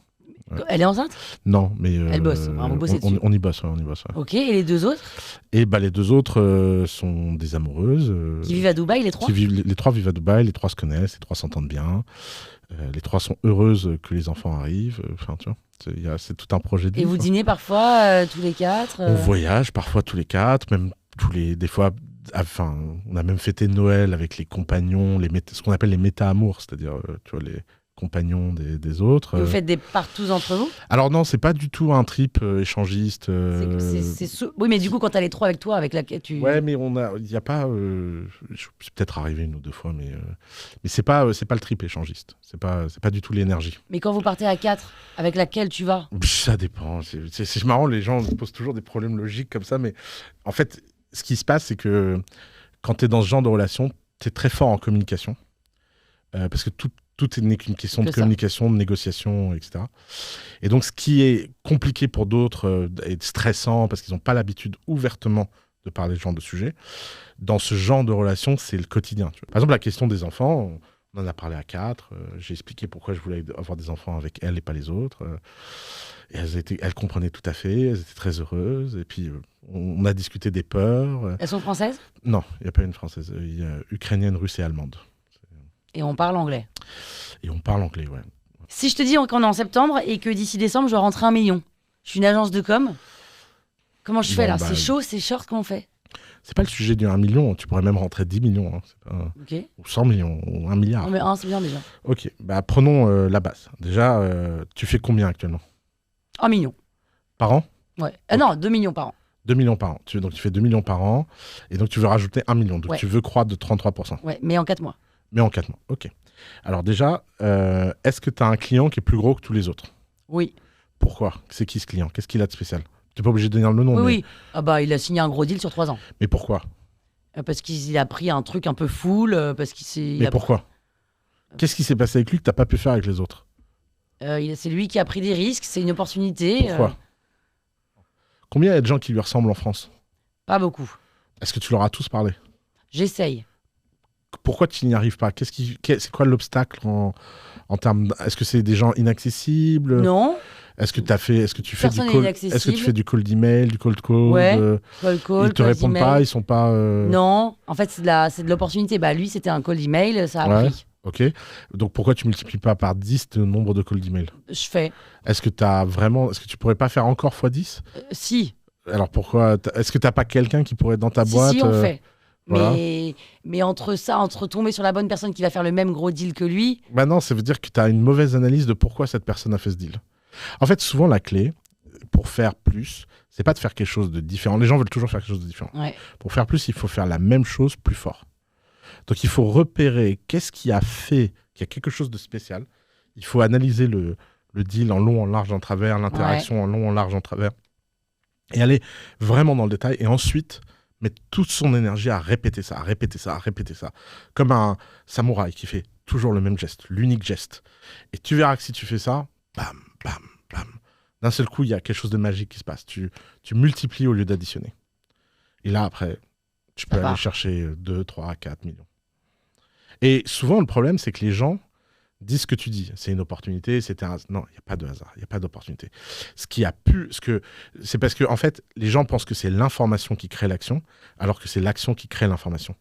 [SPEAKER 1] Ouais.
[SPEAKER 2] Elle est enceinte?
[SPEAKER 1] Non, mais
[SPEAKER 2] elle bosse. Vous bossez dessus.
[SPEAKER 1] On y bosse, on y bosse. Ouais.
[SPEAKER 2] Ok, et les 2 autres?
[SPEAKER 1] Et les 2 autres sont des amoureuses.
[SPEAKER 2] Qui vivent à Dubaï, les 3?
[SPEAKER 1] Les 3 vivent à Dubaï, les 3 se connaissent, les 3 s'entendent bien. Les 3 sont heureuses que les enfants arrivent. Enfin, tu vois, c'est tout un projet de vie.
[SPEAKER 2] Et vous dînez parfois tous les 4?
[SPEAKER 1] On voyage parfois tous les 4, même des fois. Enfin, on a même fêté Noël avec les compagnons, ce qu'on appelle les méta-amours, c'est-à-dire tu vois, les compagnons des autres.
[SPEAKER 2] Et vous faites des partous entre vous?
[SPEAKER 1] Alors non, c'est pas du tout un trip échangiste.
[SPEAKER 2] Oui, mais du coup, quand t'as les 3 avec toi, avec laquelle tu...
[SPEAKER 1] Ouais, mais il y a pas... c'est peut-être arrivé 1 ou 2 fois, mais c'est pas le trip échangiste. C'est pas du tout l'énergie.
[SPEAKER 2] Mais quand vous partez à 4, avec laquelle tu vas?
[SPEAKER 1] Ça dépend. C'est marrant, les gens posent toujours des problèmes logiques comme ça, mais en fait, ce qui se passe, c'est que quand tu es dans ce genre de relation, tu es très fort en communication. Parce que tout n'est qu'une question de communication, de négociation, etc. Et donc, ce qui est compliqué pour d'autres et stressant, parce qu'ils n'ont pas l'habitude ouvertement de parler de ce genre de sujet, dans ce genre de relation, c'est le quotidien. Tu vois. Par exemple, la question des enfants, on en a parlé à 4. J'ai expliqué pourquoi je voulais avoir des enfants avec elle et pas les autres. Et elles comprenaient tout à fait, elles étaient très heureuses. Et puis, on a discuté des peurs.
[SPEAKER 2] Elles sont françaises? Non,
[SPEAKER 1] il n'y a pas une française. Il y a ukrainienne, russe et allemande.
[SPEAKER 2] Et on parle anglais?
[SPEAKER 1] Et on parle anglais, ouais.
[SPEAKER 2] Si je te dis qu'on est en septembre et que d'ici décembre, je dois rentrer 1 million, je suis une agence de com, comment je fais là? C'est chaud, c'est short, comment on fait?
[SPEAKER 1] C'est pas le sujet du 1 million, tu pourrais même rentrer 10 millions. Hein.
[SPEAKER 2] Okay.
[SPEAKER 1] Ou 100 millions, ou 1 milliard.
[SPEAKER 2] Non, mais 1, c'est bien déjà.
[SPEAKER 1] Ok, prenons la base. Déjà, tu fais combien actuellement?
[SPEAKER 2] 1 million.
[SPEAKER 1] Par an?
[SPEAKER 2] Ouais. Non, 2 millions par an.
[SPEAKER 1] 2 millions par an. Donc tu fais 2 millions par an, et donc tu veux rajouter 1 million. Donc tu veux croître de 33%.
[SPEAKER 2] Ouais, mais en 4 mois.
[SPEAKER 1] Mais en 4 mois, ok. Alors déjà, est-ce que tu as un client qui est plus gros que tous les autres?
[SPEAKER 2] Oui.
[SPEAKER 1] Pourquoi? C'est qui ce client? Qu'est-ce qu'il a de spécial? Tu n'es pas obligé de donner le nom.
[SPEAKER 2] Oui. Il a signé un gros deal sur 3 ans.
[SPEAKER 1] Mais pourquoi?
[SPEAKER 2] Parce qu'il a pris un truc un peu full, parce qu'il s'est...
[SPEAKER 1] Mais pourquoi? Qu'est-ce qui s'est passé avec lui que tu n'as pas pu faire avec les autres?
[SPEAKER 2] C'est lui qui a pris des risques, c'est une opportunité.
[SPEAKER 1] Pourquoi? Combien il y a de gens qui lui ressemblent en France?
[SPEAKER 2] Pas beaucoup.
[SPEAKER 1] Est-ce que tu leur as tous parlé?
[SPEAKER 2] J'essaye.
[SPEAKER 1] Pourquoi tu n'y arrives pas? C'est quoi l'obstacle en termes Est-ce que c'est des gens inaccessibles?
[SPEAKER 2] Non.
[SPEAKER 1] Est-ce que tu fais du cold email, du cold call?
[SPEAKER 2] Ouais, cold call.
[SPEAKER 1] Ils te répondent pas, ils sont pas.
[SPEAKER 2] Non, en fait c'est de l'opportunité. Lui c'était un cold email, ça a pris.
[SPEAKER 1] Ok. Donc pourquoi tu multiplies pas par 10 le nombre de cold email?
[SPEAKER 2] Je fais.
[SPEAKER 1] Est-ce que tu pourrais pas faire encore x10?
[SPEAKER 2] Si.
[SPEAKER 1] Alors pourquoi? Est-ce que t'as pas quelqu'un qui pourrait être dans ta boîte?
[SPEAKER 2] Si, on fait.
[SPEAKER 1] Voilà.
[SPEAKER 2] Mais entre tomber sur la bonne personne qui va faire le même gros deal que lui...
[SPEAKER 1] Non, ça veut dire que tu as une mauvaise analyse de pourquoi cette personne a fait ce deal. En fait, souvent, la clé pour faire plus, c'est pas de faire quelque chose de différent. Les gens veulent toujours faire quelque chose de différent.
[SPEAKER 2] Ouais.
[SPEAKER 1] Pour faire plus, il faut faire la même chose plus fort. Donc, il faut repérer qu'est-ce qui a fait qu'il y a quelque chose de spécial. Il faut analyser le deal en long, en large, en travers, l'interaction en long, en large, en travers. Et aller vraiment dans le détail. Et ensuite... mettre toute son énergie à répéter ça, à répéter ça, à répéter ça. Comme un samouraï qui fait toujours le même geste, l'unique geste. Et tu verras que si tu fais ça, bam, bam, bam, d'un seul coup, il y a quelque chose de magique qui se passe. Tu multiplies au lieu d'additionner. Et là, après, tu peux aller chercher 2, 3, 4 millions. Et souvent, le problème, c'est que les gens disent ce que tu dis. C'est une opportunité, c'était un... Non, il n'y a pas de hasard, il n'y a pas d'opportunité. C'est parce que, en fait, les gens pensent que c'est l'information qui crée l'action, alors que c'est l'action qui crée l'information.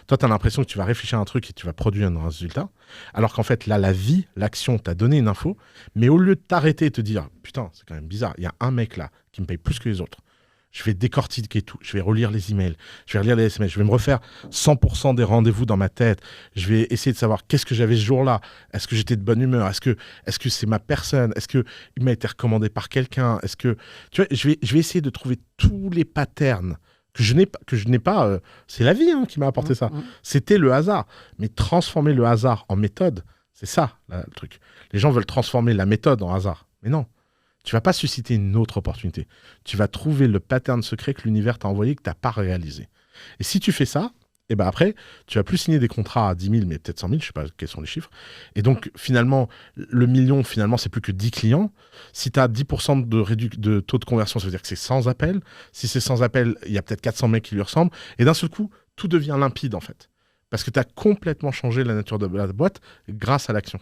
[SPEAKER 1] Toi, tu as l'impression que tu vas réfléchir à un truc et tu vas produire un résultat, alors qu'en fait, là, la vie, l'action t'a donné une info, mais au lieu de t'arrêter et te dire « Putain, c'est quand même bizarre, il y a un mec là qui me paye plus que les autres. » Je vais décortiquer tout, je vais relire les emails, je vais relire les SMS, je vais me refaire 100% des rendez-vous dans ma tête, je vais essayer de savoir qu'est-ce que j'avais ce jour-là, est-ce que j'étais de bonne humeur, est-ce que c'est ma personne, est-ce qu'il m'a été recommandé par quelqu'un, tu vois, je vais essayer de trouver tous les patterns que je n'ai pas, c'est la vie qui m'a apporté ça. C'était le hasard, mais transformer le hasard en méthode, c'est ça là, le truc. Les gens veulent transformer la méthode en hasard, mais non. Tu vas pas susciter une autre opportunité. Tu vas trouver le pattern secret que l'univers t'a envoyé, que tu n'as pas réalisé. Et si tu fais ça, et ben après, tu vas plus signer des contrats à 10 000, mais peut-être 100 000, je sais pas quels sont les chiffres. Et donc, finalement, le million, c'est plus que 10 clients. Si tu as 10% de taux de conversion, ça veut dire que c'est 100 appels. Si c'est 100 appels, il y a peut-être 400 mecs qui lui ressemblent. Et d'un seul coup, tout devient limpide, en fait. Parce que tu as complètement changé la nature de la boîte grâce à l'action.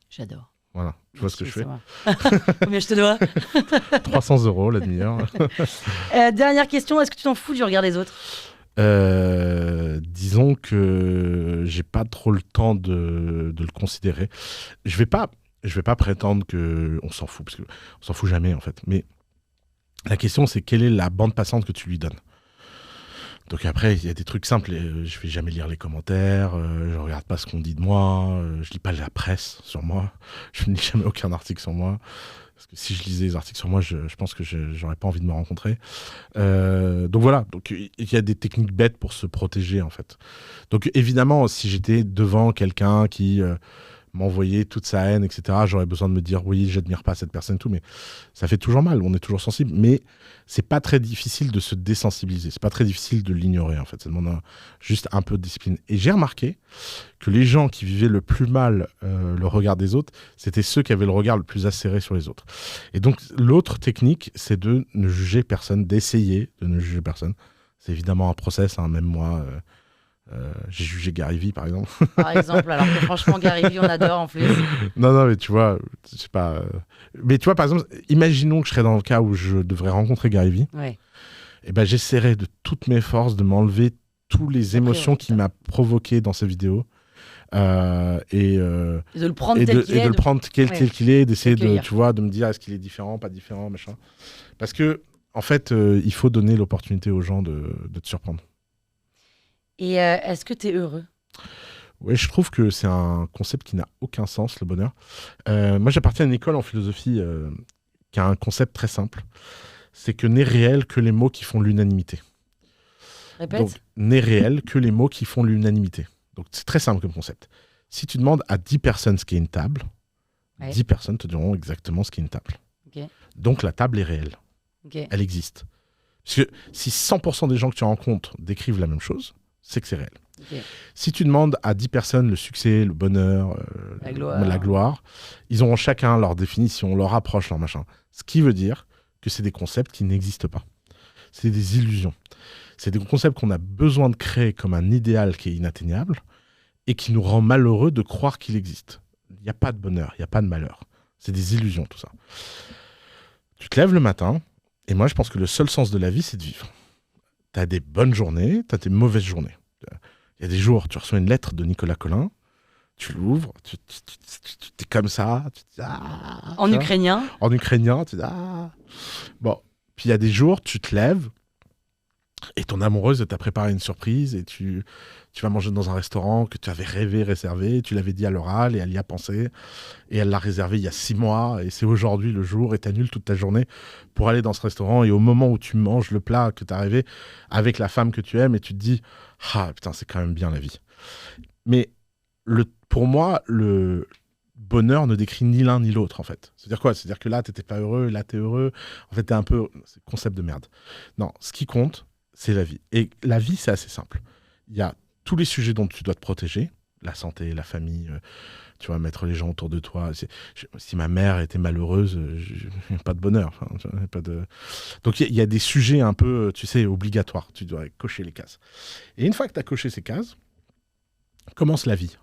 [SPEAKER 2] J'adore.
[SPEAKER 1] Voilà, tu vois ce que je fais.
[SPEAKER 2] Combien je te dois?
[SPEAKER 1] 300 € la demi-heure.
[SPEAKER 2] Dernière question, est-ce que tu t'en fous du regard des autres?
[SPEAKER 1] Disons que j'ai pas trop le temps de le considérer. Je vais pas prétendre qu'on s'en fout, parce qu'on s'en fout jamais en fait. Mais la question, c'est quelle est la bande passante que tu lui donnes. Donc après, il y a des trucs simples. Je vais jamais lire les commentaires, je regarde pas ce qu'on dit de moi, je lis pas la presse sur moi, je ne lis jamais aucun article sur moi. Parce que si je lisais les articles sur moi, je pense que j'aurais pas envie de me rencontrer. Donc voilà, donc il y a des techniques bêtes pour se protéger en fait. Donc évidemment, si j'étais devant quelqu'un qui m'envoyait toute sa haine, etc., j'aurais besoin de me dire oui, j'admire pas cette personne, tout, mais ça fait toujours mal, on est toujours sensible, mais c'est pas très difficile de se désensibiliser, c'est pas très difficile de l'ignorer en fait, ça demande juste un peu de discipline. Et j'ai remarqué que les gens qui vivaient le plus mal le regard des autres, c'était ceux qui avaient le regard le plus acéré sur les autres. Et donc l'autre technique, c'est de ne juger personne, d'essayer de ne juger personne. C'est évidemment un process, hein, même moi... j'ai jugé Gary Vee, par exemple.
[SPEAKER 2] Par exemple, alors que franchement, Gary Vee, on adore en plus.
[SPEAKER 1] Non, mais tu vois, c'est pas... Mais tu vois, par exemple, imaginons que je serais dans le cas où je devrais rencontrer Gary Vee.
[SPEAKER 2] Ouais.
[SPEAKER 1] Et ben, j'essaierais de toutes mes forces de m'enlever toutes les émotions qu'il m'a provoquées dans ces vidéos. Et de
[SPEAKER 2] le prendre tel qu'il est.
[SPEAKER 1] Et de le prendre tel qu'il est, d'essayer de, tu vois, de me dire est-ce qu'il est différent, pas différent, machin. Parce que, en fait, il faut donner l'opportunité aux gens de te surprendre.
[SPEAKER 2] Et est-ce que tu es heureux?
[SPEAKER 1] Oui, je trouve que c'est un concept qui n'a aucun sens, le bonheur. Moi, j'appartiens à une école en philosophie qui a un concept très simple. C'est que n'est réel que les mots qui font l'unanimité.
[SPEAKER 2] Répète.
[SPEAKER 1] Donc, n'est réel que les mots qui font l'unanimité. Donc, c'est très simple comme concept. Si tu demandes à 10 personnes ce qu'est une table, 10 personnes te diront exactement ce qu'est une table.
[SPEAKER 2] Okay.
[SPEAKER 1] Donc, la table est réelle.
[SPEAKER 2] Okay.
[SPEAKER 1] Elle existe. Parce que si 100% des gens que tu rencontres décrivent la même chose, c'est que c'est réel.
[SPEAKER 2] Okay.
[SPEAKER 1] Si tu demandes à 10 personnes le succès, le bonheur, la gloire, ils auront chacun leur définition, leur approche, leur machin. Ce qui veut dire que c'est des concepts qui n'existent pas. C'est des illusions. C'est des concepts qu'on a besoin de créer comme un idéal qui est inatteignable et qui nous rend malheureux de croire qu'il existe. Il n'y a pas de bonheur, il n'y a pas de malheur. C'est des illusions, tout ça. Tu te lèves le matin, et moi je pense que le seul sens de la vie, c'est de vivre. Tu as des bonnes journées, tu as des mauvaises journées. Il y a des jours, tu reçois une lettre de Nicolas Collin, tu l'ouvres, tu es comme ça. Tu dis, ah,
[SPEAKER 2] en ukrainien.
[SPEAKER 1] En ukrainien, tu dis ah. Bon, puis il y a des jours, tu te lèves et ton amoureuse t'a préparé une surprise et tu vas manger dans un restaurant que tu avais rêvé réservé, tu l'avais dit à l'oral et elle y a pensé et elle l'a réservé il y a 6 mois et c'est aujourd'hui le jour et t'annules toute ta journée pour aller dans ce restaurant et au moment où tu manges le plat que t'as rêvé avec la femme que tu aimes et tu te dis ah putain c'est quand même bien la vie. Mais pour moi le bonheur ne décrit ni l'un ni l'autre en fait. C'est-à-dire quoi? C'est-à-dire que là t'étais pas heureux, là t'es heureux. En fait t'es un peu... C'est un concept de merde. Non, ce qui compte c'est la vie. Et la vie c'est assez simple. Il y a tous les sujets dont tu dois te protéger, la santé, la famille, tu vois, mettre les gens autour de toi. Si ma mère était malheureuse, pas de bonheur. Enfin, pas de... Donc il y a des sujets un peu, tu sais, obligatoires. Tu dois cocher les cases. Et une fois que tu as coché ces cases, commence la vie.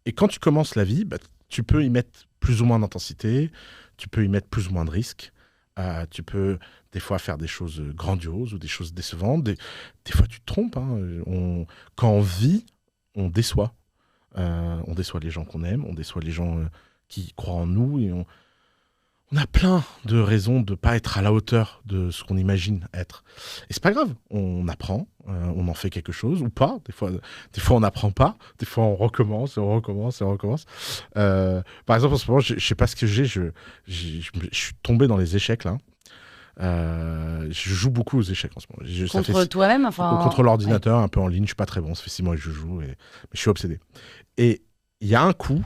[SPEAKER 1] Et quand tu commences la vie, bah, tu peux y mettre plus ou moins d'intensité, tu peux y mettre plus ou moins de risques. Tu peux des fois faire des choses grandioses ou des choses décevantes. Des fois, tu te trompes. Hein. Quand on vit, on déçoit. On déçoit les gens qu'on aime, on déçoit les gens qui croient en nous. Et on a plein de raisons de ne pas être à la hauteur de ce qu'on imagine être. Et c'est pas grave. On apprend, on en fait quelque chose ou pas. Des fois on n'apprend pas. Des fois, on recommence, et on recommence, et on recommence. Par exemple, en ce moment, je ne sais pas ce que j'ai. Je suis tombé dans les échecs, là. Je joue beaucoup aux échecs en ce moment.
[SPEAKER 2] Contre toi-même
[SPEAKER 1] contre l'ordinateur, un peu en ligne. Je suis pas très bon. Ça fait 6 mois que je joue, mais je suis obsédé. Et il y a un coup,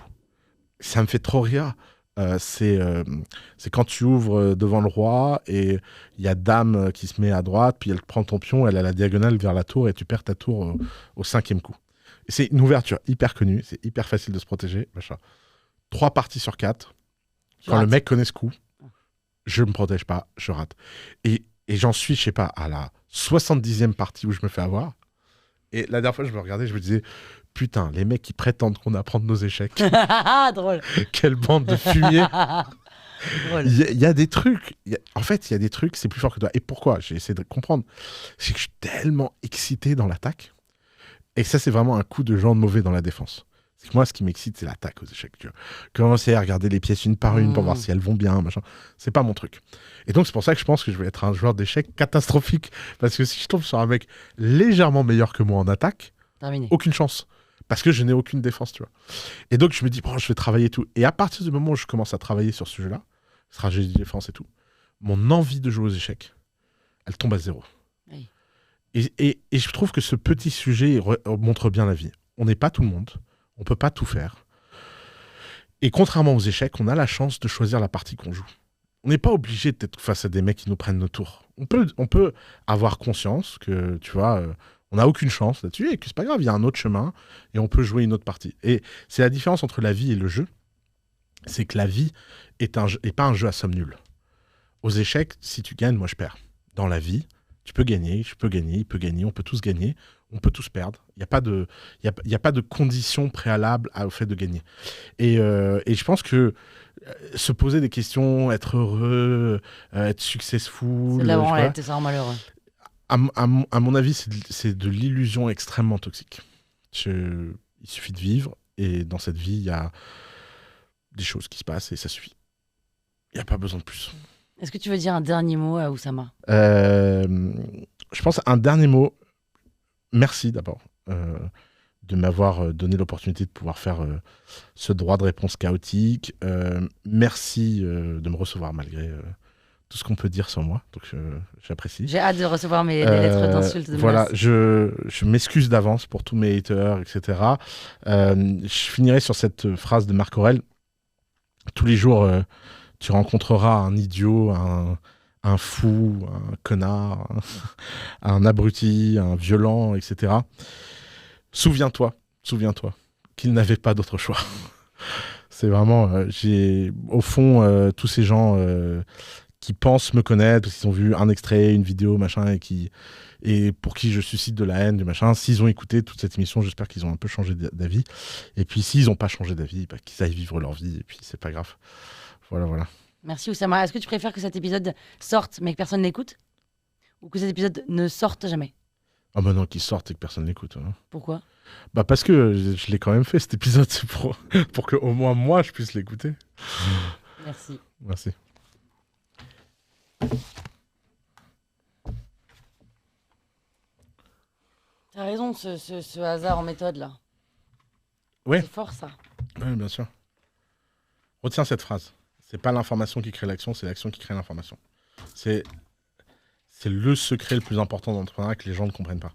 [SPEAKER 1] ça me fait trop rire. C'est quand tu ouvres devant le roi et il y a dame qui se met à droite, puis elle prend ton pion, elle a la diagonale vers la tour et tu perds ta tour au 5e coup. Et c'est une ouverture hyper connue, c'est hyper facile de se protéger. Machin. 3 parties sur 4, quand le mec connaît ce coup, je me protège pas, je rate. Et j'en suis, je sais pas, à la 70e partie où je me fais avoir. Et la dernière fois, je me regardais, je me disais, putain, les mecs qui prétendent qu'on apprend de nos échecs.
[SPEAKER 2] Drôle.
[SPEAKER 1] Quelle bande de fumier.
[SPEAKER 2] Drôle.
[SPEAKER 1] Il y a des trucs. En fait, il y a des trucs, c'est plus fort que toi. Et pourquoi? J'ai essayé de comprendre. C'est que je suis tellement excité dans l'attaque. Et ça, c'est vraiment un coup de gens mauvais dans la défense. C'est que moi, ce qui m'excite, c'est l'attaque aux échecs. Tu vois. Commencer à regarder les pièces une par une pour voir si elles vont bien, machin. C'est pas mon truc. Et donc, c'est pour ça que je pense que je vais être un joueur d'échecs catastrophique. Parce que si je tombe sur un mec légèrement meilleur que moi en attaque,
[SPEAKER 2] Terminé.
[SPEAKER 1] aucune chance. Parce que je n'ai aucune défense, tu vois. Et donc, je me dis, bon, je vais travailler tout. Et à partir du moment où je commence à travailler sur ce jeu-là, stratégie de défense et tout, mon envie de jouer aux échecs, elle tombe à zéro.
[SPEAKER 2] Oui.
[SPEAKER 1] Et je trouve que ce petit sujet montre bien la vie. On n'est pas tout le monde, on peut pas tout faire. Et contrairement aux échecs, on a la chance de choisir la partie qu'on joue. On n'est pas obligé d'être face à des mecs qui nous prennent nos tours. On peut avoir conscience que, tu vois, on n'a aucune chance là-dessus et que c'est pas grave, il y a un autre chemin et on peut jouer une autre partie. Et c'est la différence entre la vie et le jeu, c'est que la vie est pas un jeu à somme nulle. Aux échecs, si tu gagnes, moi je perds. Dans la vie, tu peux gagner, je peux gagner, il peut gagner, on peut tous gagner, on peut tous perdre. Il n'y a pas de condition préalable au fait de gagner. Et je pense que se poser des questions, être heureux, être successful...
[SPEAKER 2] C'est de la branlette, ça rend malheureux.
[SPEAKER 1] À mon avis, c'est de l'illusion extrêmement toxique. Il suffit de vivre, et dans cette vie, il y a des choses qui se passent, et ça suffit. Il n'y a pas besoin de plus.
[SPEAKER 2] Est-ce que tu veux dire un dernier mot à Oussama?
[SPEAKER 1] Je pense un dernier mot. Merci d'abord de m'avoir donné l'opportunité de pouvoir faire ce droit de réponse chaotique. Merci de me recevoir malgré tout ce qu'on peut dire sur moi. Donc j'apprécie.
[SPEAKER 2] J'ai hâte de recevoir mes lettres d'insultes.
[SPEAKER 1] Voilà, je m'excuse d'avance pour tous mes haters, etc. Je finirai sur cette phrase de Marc Aurèle. Tous les jours, tu rencontreras un idiot, un fou, un connard, un abruti, un violent, etc. Souviens-toi qu'il n'avait pas d'autre choix. C'est vraiment, au fond, tous ces gens qui pensent me connaître, parce qu'ils ont vu un extrait, une vidéo, machin, et pour qui je suscite de la haine, du machin, s'ils ont écouté toute cette émission, j'espère qu'ils ont un peu changé d'avis. Et puis s'ils n'ont pas changé d'avis, bah, qu'ils aillent vivre leur vie, et puis c'est pas grave. Voilà.
[SPEAKER 2] Merci Oussama. Est-ce que tu préfères que cet épisode sorte mais que personne n'écoute? Ou que cet épisode ne sorte jamais?
[SPEAKER 1] Ah bah non, qu'il sorte et que personne n'écoute. Hein.
[SPEAKER 2] Pourquoi?
[SPEAKER 1] Bah parce que je l'ai quand même fait cet épisode, c'est pour que au moins moi je puisse l'écouter.
[SPEAKER 2] Merci.
[SPEAKER 1] Merci.
[SPEAKER 2] T'as raison, ce hasard en méthode là.
[SPEAKER 1] Ouais.
[SPEAKER 2] C'est fort ça.
[SPEAKER 1] Oui, bien sûr. Retiens cette phrase. C'est pas l'information qui crée l'action, c'est l'action qui crée l'information. C'est le secret le plus important d'entrepreneuriat que les gens ne comprennent pas.